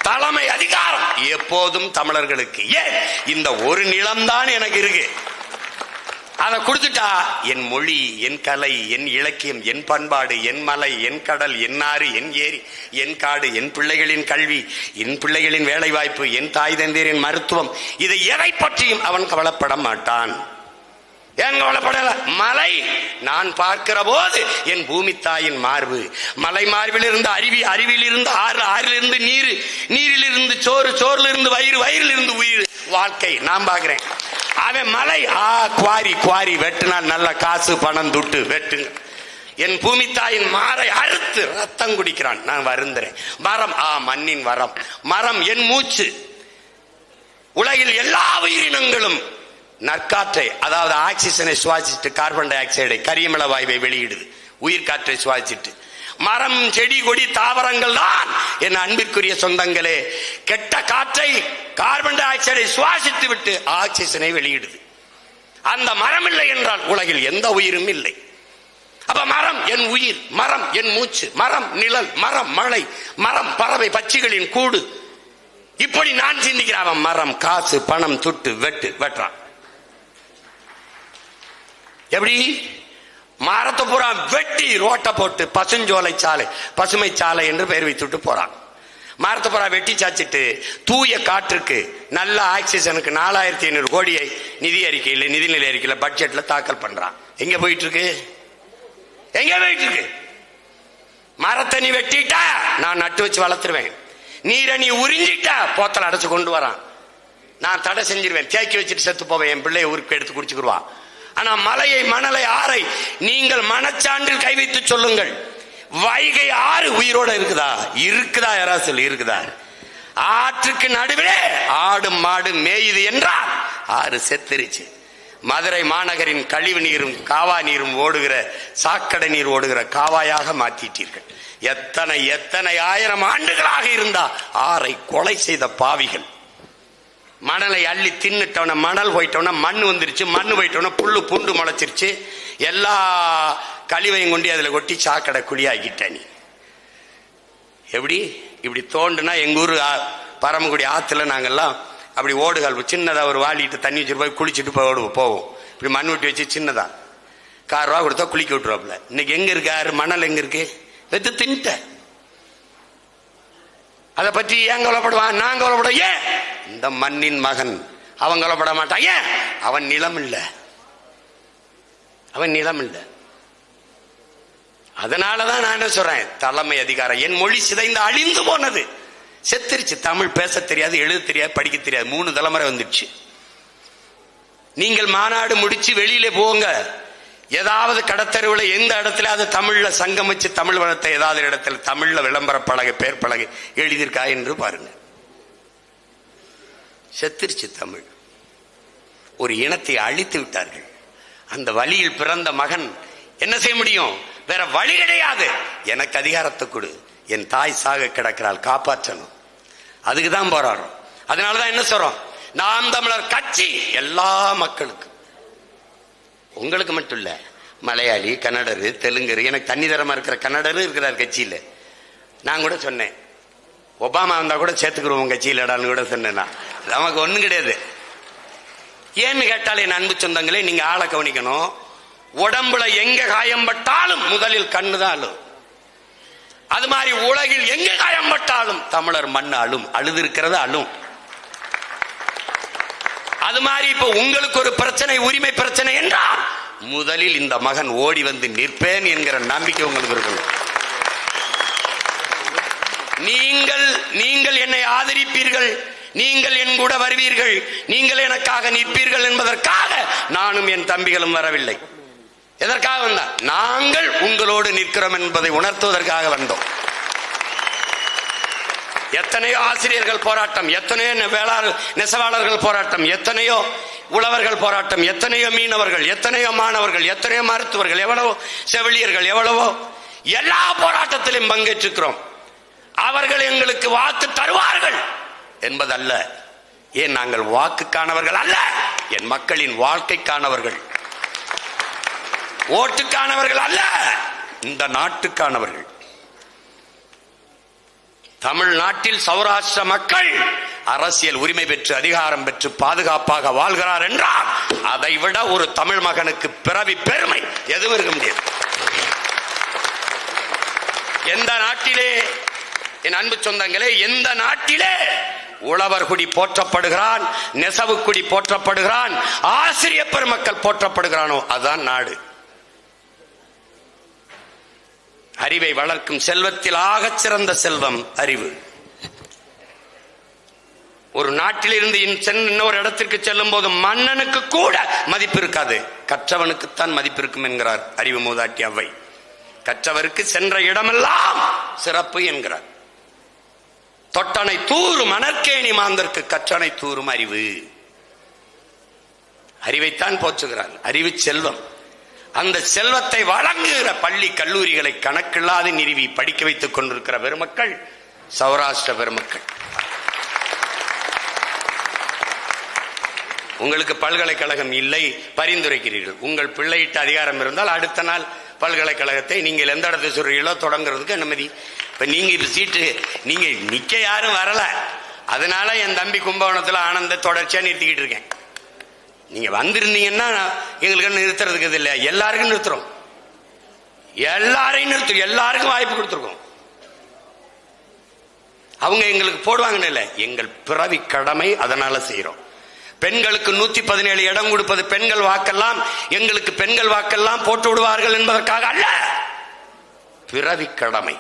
தலைமை அதிகாரம் எப்போதும் தமிழர்களுக்கு. ஏன்? இந்த ஒரு நிலம்தான் எனக்கு இருக்கு, அதை கொடுத்துட்டா என் மொழி, என் கலை, என் இலக்கியம், என் பண்பாடு, என் மலை, என் கடல், என் ஆறு, என் ஏரி, என் காடு, என் பிள்ளைகளின் கல்வி, என் பிள்ளைகளின் வேலை வாய்ப்பு, என் தாய் தந்தையரின் மருத்துவம், இதை எதை பற்றியும் அவன் கவலைப்பட மாட்டான். ஏன் கவலைப்படல? மலை நான் பார்க்கிற போது என் பூமி தாயின் மார்பு, மலை மார்பில் இருந்து அருவி, அருவியில் இருந்து ஆறு, ஆறில் இருந்து நீர், நீரில் இருந்து சோறு, சோறுல இருந்து வயிறு, வயிறில் இருந்து உயிர், வாழ்க்கை நான் பார்க்கிறேன். அவன் மலை, குவாரி, குவாரி வெட்டினால் நல்ல காசு பணம் துட்டு வெட்டுங்க. என் பூமி தாயின் மாரை அறுத்து ரத்தம் குடிக்கிறான், நான் வருந்துறேன். மரம், மண்ணின் வரம், மரம் என் மூச்சு. உலகில் எல்லா உயிரினங்களும் நற்காற்றை, அதாவது ஆக்சிஜனை சுவாசிச்சுட்டு கார்பன் டை ஆக்சைடை, கரியமில வாயுவை வெளியிடுது, உயிர் காற்றை சுவாசிச்சுட்டு. மரம், செடி, கொடி, தாவரங்கள் தான் என் அன்பிற்குரிய சொந்தங்களே கெட்ட காற்றை, கார்பன் டை ஆக்சைடை சுவாசித்து விட்டு ஆக்சிஜனை வெளியிடுது. அந்த மரம் இல்லை என்றால் உலகில் எந்த உயிரும் இல்லை. அப்ப மரம் என் உயிர், மரம் என் மூச்சு, மரம் நிழல், மரம் மழை, மரம் பறவை பட்சிகளின் கூடு. இப்படி நான் சிந்திக்கிறேன். அவன் மரம் காசு பணம் துட்டு வெட்டுறான். எப்படி? மரத்தை பூரா வெட்டி ரோட்டை போட்டு பசுஞ்சோலை சாலை, பசுமை சாலை என்று பெயர் வைத்துட்டு போறான். மரத்தை பூரா வெட்டி சாச்சிட்டு தூய காற்றுக்கு நல்ல ஆக்சிஜனுக்கு 4500 கோடியை நிதி அறிக்கையில், நிதிநிலை அறிக்கையில், பட்ஜெட்ல தாக்கல் பண்றான். எங்க போயிட்டு இருக்கு? எங்க போயிட்டு இருக்கு? மரத்தை நீ வெட்டிட்டா நான் நட்டு வச்சு வளர்த்துருவேன். நீரை நீ உறிஞ்சிட்டா போத்தல அடைச்சு கொண்டு வரான். நான் தடை செஞ்சிருவேன். தேக்கி வச்சுட்டு செத்து போவேன். என் பிள்ளைய ஊருக்கு எடுத்து குடிச்சுக்குருவான். ஆனா மலையை, மணலை, ஆறை நீங்கள் மனச்சான்றில் கை வைத்து சொல்லுங்கள். வைகை ஆறு உயிரோட இருக்குதா? இருக்குதா? யாராவது சொல்லி இருக்குதா? ஆற்றுக்கு நடுவிலே ஆடு மாடு மேயுது என்றால் ஆறு செத்துருச்சு. மதுரை மாநகரின் கழிவு நீரும் காவா நீரும் ஓடுகிற, சாக்கடை நீர் ஓடுகிற காவாயாக மாற்றிட்டீர்கள். எத்தனை எத்தனை ஆயிரம் ஆண்டுகளாக இருந்தா ஆறை கொலை செய்த பாவிகள். மணலை அள்ளி தின்னுட்டவன, மணல் போயிட்டவன மண் வந்துருச்சு, மண் போயிட்டவன புல்லு பூண்டு முளைச்சிருச்சு. எல்லா கழிவையும் கொண்டு அதுல கொட்டி சாக்கடை குழியாக்கிட்ட. நீ எப்படி இப்படி தோண்டுனா? எங்க ஊர் பரமக்குடி ஆத்துல நாங்கெல்லாம் அப்படி ஓடுகால் சின்னதா ஒரு வாளிட்டு தண்ணி வச்சுட்டு போய் குளிச்சுட்டு போவோம். இப்படி மண் வெட்டி வச்சு சின்னதா ₹1 கொடுத்தா குளிக்க விட்டுருவாப்ல. இன்னைக்கு எங்க இருக்கு ஆறு? மணல் எங்க இருக்கு? வெத்து தின்ட்ட. அதை பற்றி ஏன் கவலைப்படுவான்? நான் கவலைப்பட. ஏன்? இந்த மண்ணின் மகன் அவன் கவலைப்பட மாட்டான். ஏன்? அவன் நிலம் இல்ல, அவன் நிலம் இல்ல. அதனாலதான் நான் என்ன சொல்றேன், தலைமை அதிகாரம். என் மொழி சிதைந்து அழிந்து போனது, செத்துருச்சு. தமிழ் பேச தெரியாது, எழுத தெரியாது, படிக்க தெரியாது. 3 தலைமுறை வந்துடுச்சு. நீங்கள் மாநாடு முடிச்சு வெளியில போங்க, ஏதாவது கடத்தருவில் எந்த இடத்துல அது தமிழ்ல சங்கம் வச்சு தமிழ் வளத்தை ஏதாவது இடத்துல தமிழ்ல விளம்பர பலகை, பேர் பலகை எழுதியிருக்கா என்று பாருங்க. செத்துருச்சு தமிழ். ஒரு இனத்தை அழித்து விட்டார்கள். அந்த வழியில் பிறந்த மகன் என்ன செய்ய முடியும்? வேற வழி கிடையாது. எனக்கு அதிகாரத்தை கொடு, என் தாய் சாக கிடக்கிறாள், காப்பாற்றணும். அதுக்குதான் போராடுறோம். அதனாலதான் என்ன சொல்றோம், நாம் தமிழர் கட்சி எல்லா மக்களுக்கும், உங்களுக்கு மட்டும் இல்ல, மலையாளி, கன்னடரு, தெலுங்கரு, எனக்கு தண்ணி தரமா இருக்கிற கன்னடரு இருக்கிறார் கட்சியில. நான் கூட சொன்னேன், ஒபாமா வந்தா கூட சேர்த்துக்கிறோம் கட்சியிலடான்னு கூட சொன்னேன். நமக்கு ஒண்ணும் கிடையாது. ஏன்னு கேட்டாலே என் அன்பு சொந்தங்களே, நீங்க ஆளை கவனிக்கணும். உடம்புல எங்க காயம்பட்டாலும் முதலில் கண்ணுதான் அழும். அது மாதிரி உலகில் எங்க காயம்பட்டாலும் தமிழர் மண் அழும். அழுது இருக்கிறது அழும். அது மாதிரி இப்ப உங்களுக்கு ஒரு பிரச்சனை, உரிமை பிரச்சனை என்றால் முதலில் இந்த மகன் ஓடி வந்து நிற்பேன் என்கிற நம்பிக்கை உங்களுக்கு இருக்கணும். நீங்கள் என்னை ஆதரிப்பீர்கள், நீங்கள் என் கூட வருவீர்கள், நீங்கள் எனக்காக நிற்பீர்கள் என்பதற்காக நானும் என் தம்பிகளும் வரவில்லை. எதற்காக வந்தா? நாங்கள் உங்களோடு நிற்கிறோம் என்பதை உணர்த்துவதற்காக வந்தோம். எத்தனையோ ஆசிரியர்கள் போராட்டம், எத்தனையோ நெசவாளர்கள் போராட்டம், எத்தனையோ உழவர்கள் போராட்டம், எத்தனையோ மீனவர்கள், எத்தனையோ மாணவர்கள், எத்தனையோ மருத்துவர்கள், எவ்வளவோ செவிலியர்கள், எவ்வளவோ எல்லா போராட்டத்திலும் பங்கேற்றிருக்கிறோம். அவர்கள் எங்களுக்கு வாக்கு தருவார்கள் என்பதல்ல. ஏன் நாங்கள் வாக்குக்கானவர்கள் அல்ல, என் மக்களின் வாழ்க்கைக்கானவர்கள், ஓட்டுக்கானவர்கள் அல்ல, இந்த நாட்டுக்கானவர்கள். தமிழ்நாட்டில் சௌராஷ்டிர மக்கள் அரசியல் உரிமை பெற்று அதிகாரம் பெற்று பாதுகாப்பாக வாழ்கிறார் என்றால் அதை விட ஒரு தமிழ் மகனுக்கு பிறவி பெருமை எதுவும் இருக்க முடியாது. எந்த நாட்டிலே, என் அன்பு சொந்தங்களே, எந்த நாட்டிலே உழவர் குடி போற்றப்படுகிறான், நெசவு குடி போற்றப்படுகிறான், ஆசிரியர் பெருமக்கள் போற்றப்படுகிறானோ அதுதான் நாடு. அறிவை வளர்க்கும் செல்வத்தில் ஆகச் சிறந்த செல்வம் அறிவு. ஒரு நாட்டிலிருந்து இன்னொரு இடத்திற்கு செல்லும் போது மன்னனுக்கு கூட மதிப்பு இருக்காது, கற்றவனுக்குத்தான் மதிப்பு இருக்கும் என்கிறார் அறிவு மூதாட்டி அவ்வை. கற்றவருக்கு சென்ற இடமெல்லாம் சிறப்பு என்கிறார். தொட்டனை தூரும் மணற்கேணி மாந்தற்கு கற்றனை தூரும் அறிவு. அறிவைத்தான் போற்றுகிறார். அறிவு செல்வம். அந்த செல்வத்தை வழங்குகிற பள்ளி கல்லூரிகளை கணக்கில்லாது நிறுவி படிக்க வைத்துக் கொண்டிருக்கிற பெருமக்கள் சௌராஷ்டிர பெருமக்கள். உங்களுக்கு பல்கலைக்கழகம் இல்லை, பரிந்துரைக்கிறீர்கள். உங்கள் பிள்ளையிட்ட அதிகாரம் இருந்தால் அடுத்த நாள் பல்கலைக்கழகத்தை நீங்கள் எந்த இடத்தை சொல்றீங்களோ தொடங்குறதுக்கு அனுமதி. இப்ப நீங்க சீட்டு நீங்க நிக்க யாரும் வரல, அதனால என் தம்பி கும்பகோணத்துல ஆனந்த தொடர்ச்சியா நிறுத்திக்கிட்டு இருக்கேன். நீங்க வந்திருந்தீங்கன்னா எங்களுக்கு நிறுத்துறதுக்கு இது இல்லையா, எல்லாருக்கும் நிறுத்துறோம், எல்லாரையும் நிறுத்தும், எல்லாருக்கும் வாய்ப்பு கொடுத்துருக்கோம். அவங்க எங்களுக்கு போடுவாங்கன்னு இல்லை, எங்கள் பிறவி கடமை, அதனால செய்யறோம். பெண்களுக்கு 117 இடம் கொடுப்பது பெண்கள் வாக்கெல்லாம் எங்களுக்கு பெண்கள் வாக்கெல்லாம் போட்டு விடுவார்கள் என்பதற்காக அல்ல, பிறவி கடமை.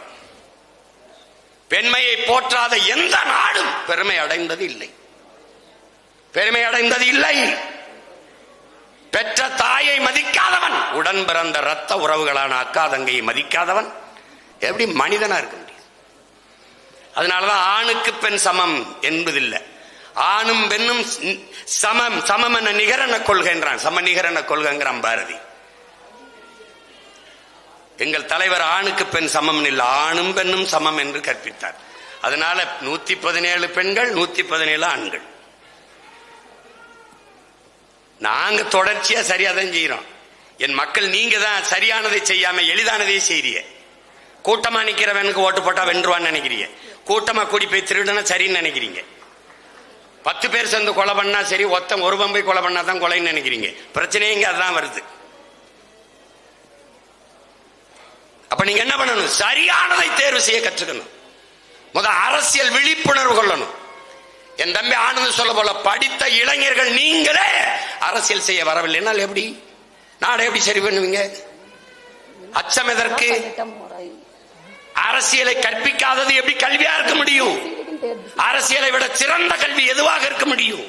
பெண்மையை போற்றாத எந்த நாடும் பெருமை அடைந்தது இல்லை, பெருமை அடைந்தது இல்லை. பெற்ற தாயை மதிக்காதவன், உடன் பிறந்த ரத்த உறவுகளான அக்கா தங்கையை மதிக்காதவன் எப்படி மனிதனா இருக்க முடியும்? அதனாலதான் ஆணுக்கு பெண் சமம் என்பதில்லை, ஆணும் பெண்ணும் சமம். சமம் என நிகரென கொள்கின்றான், சம நிகரென கொள்கிறான் பாரதி. எங்கள் தலைவர் ஆணுக்கு பெண் சமம் இல்லை, ஆணும் பெண்ணும் சமம் என்று கற்பித்தார். அதனால 117 பெண்கள், 117 ஆண்கள். நாங்க தொடர்ச்சியா சரியாதான் செய்யறோம். என் மக்கள் நீங்க தான் சரியானதை செய்யாம எளிதானதே செய்றீங்க. கூட்டமா நிக்கிறவனுக்கு ஓட்டு போட்டா வென்றுவான்னு நினைக்கிறீங்க, கூட்டமா கூடி போய் திருடுனா சரின்னு நினைக்கிறீங்க. 10 பேர் சேர்ந்து கொலை பண்ணா சரி, ஒருத்தன் ஒரு பம்பை கொலை பண்ணா தான் கொலைன்னு நினைக்கிறீங்க. பிரச்சனையே இங்க அதுதான் வருது. அப்ப நீங்க என்ன பண்ணணும்? சரியானதை தேர்வு செய்ய கற்றுக்கணும். அரசியல் விழிப்புணர்வு கொள்ளணும். என் தம்பி ஆனந்த் சொல்ல போல படித்த இளைஞர்கள் நீங்களே அரசியல் செய்ய வரவில்லைன்னா எப்படி நாடை எப்படி சரி பண்ணுவீங்க? அச்சம் எதற்கு? அரசியலை கற்பிக்காதது எப்படி கல்வியா இருக்க முடியும்? அரசியலை விட சிறந்த கல்வி எதுவாக இருக்க முடியும்?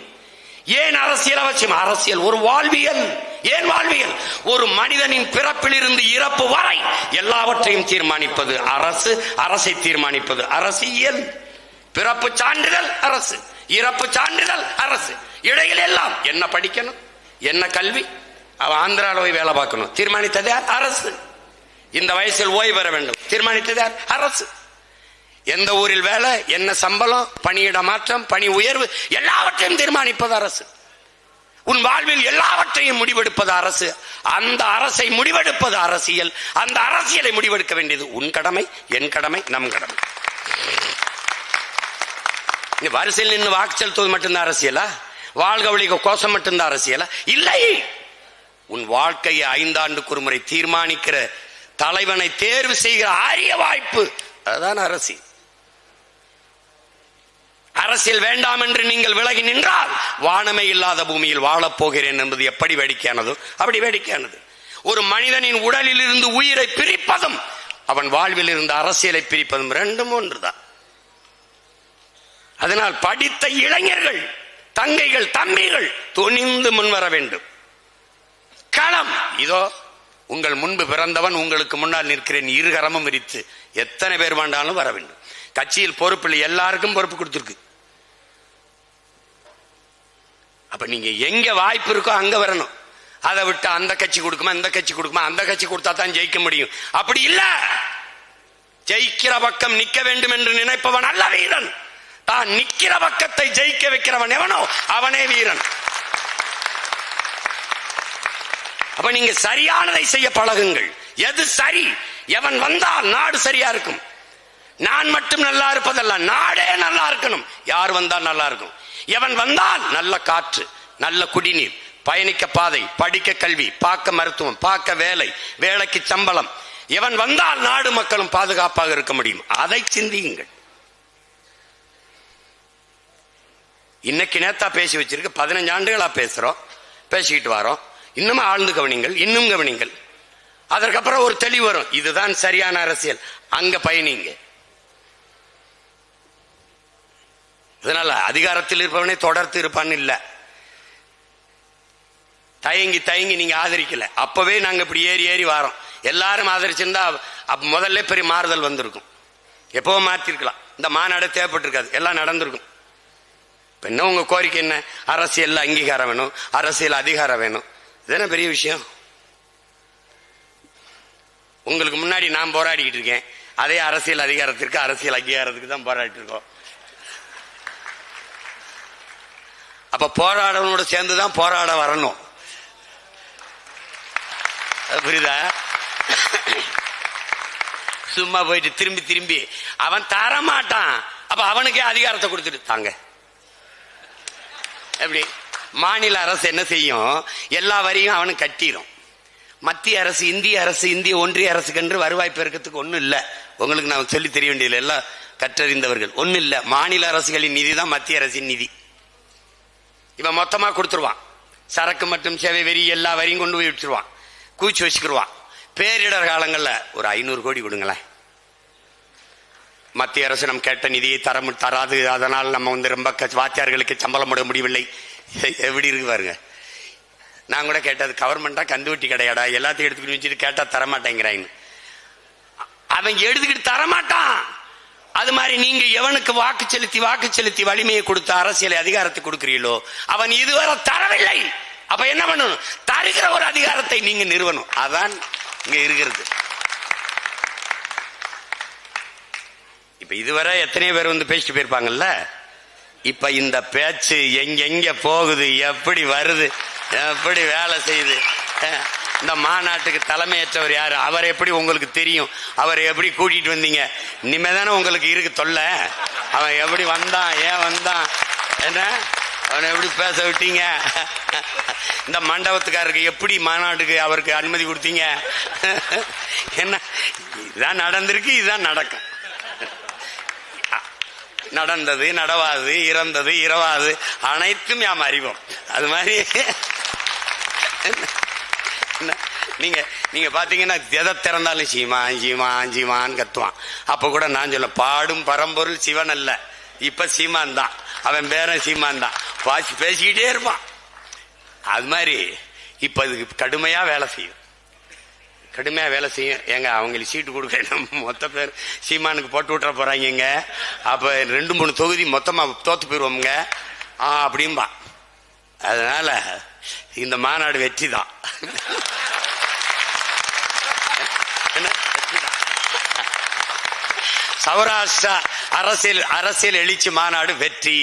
ஏன் அரசியல் அவசியம்? அரசியல் ஒரு வாழ்வியல். ஏன் வாழ்வியல்? ஒரு மனிதனின் பிறப்பில் இருந்து இறப்பு வரை எல்லாவற்றையும் தீர்மானிப்பது அரசு, அரசை தீர்மானிப்பது அரசியல். பிறப்பு சான்றிதழ் அரசு, இறப்பு சான்றிதழ் அரசு, இடையில் எல்லாம் என்ன படிக்கணும், என்ன கல்வி, அவ ஆந்திரால போய் வேலை பார்க்கணும், தீர்மானித்தது யார்? அரசு. இந்த வயசில் ஓய்வு பெற வேண்டும், தீர்மானித்தது யார்? அரசு. எந்த ஊரில் வேலை, என்ன சம்பளம், பணியிட மாற்றம், பணி உயர்வு, எல்லாவற்றையும் தீர்மானிப்பது அரசு. உன் வாழ்வில் எல்லாவற்றையும் முடிவெடுப்பது அரசு. அந்த அரசை முடிவெடுப்பது அரசியல். அந்த அரசியலை முடிவெடுக்க வேண்டியது உன் கடமை, என் கடமை, நம் கடமை. வரிசையில் நின்று வாக்கு செலுத்துவது மட்டும்தான் அரசியலா? வாழ்க ஒழிக கோஷம் மட்டும்தான் அரசியலா? இல்லை. உன் வாழ்க்கையை 5 ஆண்டுக்கு ஒரு முறை தீர்மானிக்கிற தலைவனை தேர்வு செய்கிற அரிய வாய்ப்பு, அதுதான் அரசியல். அரசியல் வேண்டாம் என்று நீங்கள் விலகி நின்றால் வானமே இல்லாத பூமியில் வாழப் போகிறேன் என்பது எப்படி வேடிக்கையானதோ அப்படி வேடிக்கையானது. ஒரு மனிதனின் உடலில் இருந்து உயிரை பிரிப்பதும் அவன் வாழ்வில் இருந்து அரசியலை பிரிப்பதும் ரெண்டும் ஒன்றுதான். அதனால் படித்த இளைஞர்கள், தங்கைகள், தம்பிகள் துணிந்து முன்வர வேண்டும். களம் இதோ உங்கள் முன்பு பிறந்தவன், உங்களுக்கு முன்னால் நிற்கிறேன், இருகரமும் விரித்து எத்தனை பேர் வேண்டாலும் வர வேண்டும். கட்சியில் பொறுப்பில்லை, எல்லாருக்கும் பொறுப்பு கொடுத்திருக்கு. அப்ப நீங்க எங்க வாய்ப்பு இருக்கோ அங்க வரணும். அதை விட்டு அந்த கட்சி கொடுக்குமா, இந்த கட்சி கொடுக்குமா, அந்த கட்சி கொடுத்தா தான் ஜெயிக்க முடியும், அப்படி இல்ல. ஜெயிக்கிற பக்கம் நிக்க வேண்டும் என்று நினைப்பவன் அல்ல வீரன். தான் நிக்கிற பக்கத்தை ஜெயிக்க வைக்கிறவன் எவனோ அவனே வீரன். அப்ப நீங்க சரியானதை செய்ய பழகுங்கள். எது சரி, எவன் வந்தால் நாடு சரியா இருக்கும். நான் மட்டும் நல்லா இருப்பதல்ல, நாடே நல்லா இருக்கணும். யார் வந்தால் நல்லா இருக்கும்? எவன் வந்தால் நல்ல காற்று, நல்ல குடிநீர், பயணிக்க பாதை, படிக்க கல்வி, பார்க்க மருத்துவம், பார்க்க வேலை, வேலைக்கு சம்பளம். எவன் வந்தால் நாடு மக்களும் பாதுகாப்பாக இருக்க முடியும். அதை சிந்தியுங்கள். இன்னைக்கு நேத்தா பேசி வச்சிருக்கு, 15 ஆண்டுகளா பேசுறோம், பேசிக்கிட்டு வரோம். இன்னும் ஆழ்ந்து கவனிங்கள், இன்னும் கவனிங்கள். அதற்கப்புறம் ஒரு தெளிவு வரும், இதுதான் சரியான அரசியல், அங்க பயணிங்க. இதனால அதிகாரத்தில் இருப்பவனே தொடர்ந்து இருப்பான்னு இல்ல. தயங்கி தயங்கி நீங்க ஆதரிக்கல, அப்பவே நாங்க இப்படி ஏறி ஏறி வாரோம். எல்லாரும் ஆதரிச்சிருந்தா முதல்ல பெரிய மாறுதல் வந்திருக்கும். எப்பவும் மாத்திருக்கலாம், இந்த மாநாடு தேவைப்பட்டிருக்காது, எல்லாம் நடந்திருக்கும். என்ன உங்க கோரிக்கை என்ன? அரசியல் அங்கீகாரம் வேணும், அரசியல் அதிகாரம் வேணும். இதுதானே பெரிய விஷயம். உங்களுக்கு முன்னாடி நான் போராடிக்கிட்டு இருக்கேன், அதே அரசியல் அதிகாரத்திற்கு, அரசியல் அங்கீகாரத்துக்கு தான் போராடிட்டு இருக்கோம். அப்ப அப்ப போராடனோட சேர்ந்துதான் போராட வரணும். புரியுதா? சும்மா போயிட்டு திரும்பி திரும்பி அவன் தர மாட்டான். அப்ப அவனுக்கே அதிகாரத்தை கொடுத்துட்டு தாங்க. எப்படி மாநில அரசு என்ன செய்யும்? எல்லா வரியும் அவனுக்கு கட்டிடும். மத்திய அரசு, இந்திய அரசு, இந்திய ஒன்றிய அரசுக்கு வருவாய் பெருக்கத்துக்கு ஒன்றும் இல்லை. உங்களுக்கு நான் சொல்லி தெரிய வேண்டியதில்லை, எல்லாம் கற்றறிந்தவர்கள். ஒன்றும் இல்லை. மாநில அரசுகளின் நிதி தான் மத்திய அரசின் நிதி. இவன் மொத்தமா கொடுத்துருவான். சரக்கு மற்றும் சேவை வரி எல்லா வரியும் கொண்டு போய் வச்சிருவான், கூச்சி வச்சுக்கிடுவான். பேரிடர் காலங்களில் ஒரு 500 கோடி கொடுங்களேன். மத்திய அரசு நம்ம கேட்ட நிதியை தராது, அதனால் நம்ம ரொம்ப வாத்தியார்களுக்கு சம்பளம் போட முடியவில்லை. எப்படி இருக்கு பாருங்க. நான் கூட கேட்டது கவர்மெண்டா கந்துவட்டி கிடையாடா, எல்லாத்தையும் எடுத்துக்கிட்டு வச்சுட்டு கேட்டா தரமாட்டேங்கிறாங்க. அவன் எடுத்துக்கிட்டு தரமாட்டான். அது மாதிரி நீங்க எவனுக்கு வாக்கு செலுத்தி வலிமையை கொடுத்த அரசியலை அதிகாரத்தை கொடுக்கிறீங்களோ அவன் இதுவரை தரவில்லை. அப்ப என்ன பண்ணணும்? தருகிற ஒரு அதிகாரத்தை நீங்க நிறுவனம். அதான் இங்க இருக்கிறது. இப்ப இதுவரை எத்தனையோ பேர் வந்து பேசிட்டு போயிருப்பாங்கல்ல. இப்ப இந்த பேச்சு எங்க போகுது, எப்படி வருது, எப்படி வேலை செய்யுது. இந்த மாநாட்டுக்கு தலைமையேற்றவர் யாரு? அவர் எப்படி உங்களுக்கு தெரியும்? அவரை எப்படி கூட்டிட்டு வந்தீங்க? இனிமேதானே உங்களுக்கு இருக்கு தொல்லை. அவன் எப்படி வந்தான், ஏன் வந்தான், என்ன அவனை எப்படி பேச விட்டீங்க? இந்த மண்டபத்துக்காரருக்கு எப்படி மாநாட்டுக்கு அவருக்கு அனுமதி கொடுத்தீங்க? என்ன இதான் நடந்திருக்கு, இதுதான் நடக்கும். நடந்தது நடவாது, இறந்தது இரவாது, அனைத்தும் யாம் அறிவோம். அது மாதிரி நீங்க பாத்தீங்கன்னா எதை திறந்தாலும் சீமான் சீமான் சீமான் கத்துவான். அப்ப கூட நான் சொல்ல பாடும் பரம்பொருள் சிவன் அல்ல, இப்ப சீமான் தான். அவன் பேரன் சீமான் தான். பேசிக்கிட்டே இருப்பான். அது மாதிரி இப்ப இதுக்கு கடுமையா வேலை செய்யும். ஏங்க அவங்களுக்கு சீட்டு கொடுக்க மொத்த பேர் சீமானுக்கு போட்டு விட்டுற போறாங்க. அப்ப 2-3 தொகுதி மொத்தமா தோத்து போயிருவோம்ங்க அப்படின்பா. அதனால இந்த மாநாடு வெற்றி தான். சௌராஷ்டிரா அரசியல் எழுச்சி மாநாடு வெற்றி.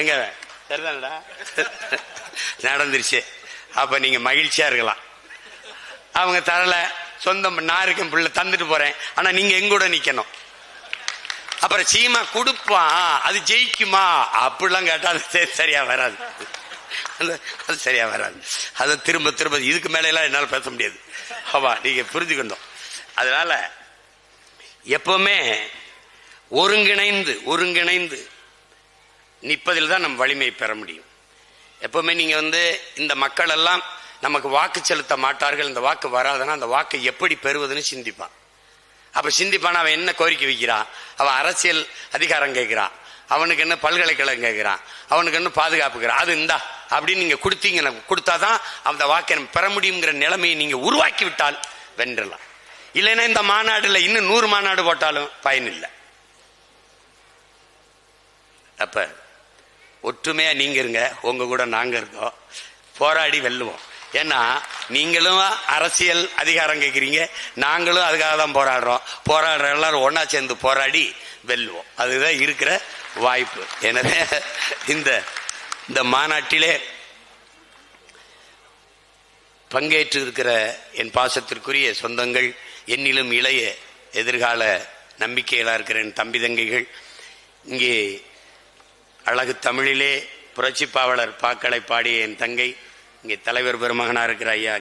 எங்க சரிதானடா நடந்துருச்சு. அப்ப நீங்க மகிழ்ச்சியா இருக்கலாம். அவங்க தரல, சொந்தம் நாருக்கும் பிள்ளை தந்துட்டு போறேன், ஆனா நீங்க எங்கூட நிக்கணும். அப்புறம் சீமா கொடுப்பான், அது ஜெயிக்குமா அப்படிலாம் கேட்டா அது சரியா வராது. அது சரியா வராது. அதை திரும்ப இதுக்கு மேல எல்லாம் என்னால பேச முடியாது. நீங்க புரிஞ்சுக்கணும். அதனால எப்பவுமே ஒருங்கிணைந்து நிற்பதில் தான் நம்ம வலிமை பெற முடியும். எப்பவுமே நீங்க இந்த மக்கள் எல்லாம் நமக்கு வாக்கு செலுத்த மாட்டார்கள், இந்த வாக்கு வராதுன்னா அந்த வாக்கை எப்படி பெறுவதுன்னு சிந்திப்பான். அப்ப சிந்திப்பான். அவன் என்ன கோரிக்கை வைக்கிறான்? அவன் அரசியல் அதிகாரம் கேட்கிறான், அவனுக்கு என்ன பல்கலைக்கழகம் கேட்கிறான், அவனுக்கு என்ன பாதுகாப்புக்கிறான். அது இந்தா அப்படின்னு நீங்க கொடுத்தாதான் அந்த வாக்கை நம்ம பெற முடியுங்கிற நிலைமையை நீங்க உருவாக்கி விட்டால் வென்றலாம். இல்லைன்னா இந்த மாநாடுல இன்னும் 100 மாநாடு போட்டாலும் பயனில்லை. அப்ப ஒற்றுமையா நீங்க இருங்க, உங்க கூட நாங்க இருக்கோம், போராடி வெல்லுவோம். ஏன்னா நீங்களும் அரசியல் அதிகாரம் கேட்கிறீங்க, நாங்களும் அதுக்காக தான் போராடுற எல்லாரும் ஒன்னா சேர்ந்து போராடி வெல்லுவோம். அதுதான் இருக்கிற வாய்ப்பு. எனவே இந்த மாநாட்டிலே பங்கேற்று இருக்கிற என் பாசத்திற்குரிய சொந்தங்கள், என்னிலும் இளைய எதிர்கால நம்பிக்கைகளா இருக்கிற என் தம்பி தங்கைகள், இங்கே அழகு தமிழிலே புரட்சி பாவலர் பாக்களை பாடிய என் தங்கை, இங்கே தலைவர் பெருமகனா இருக்கிற ஐயா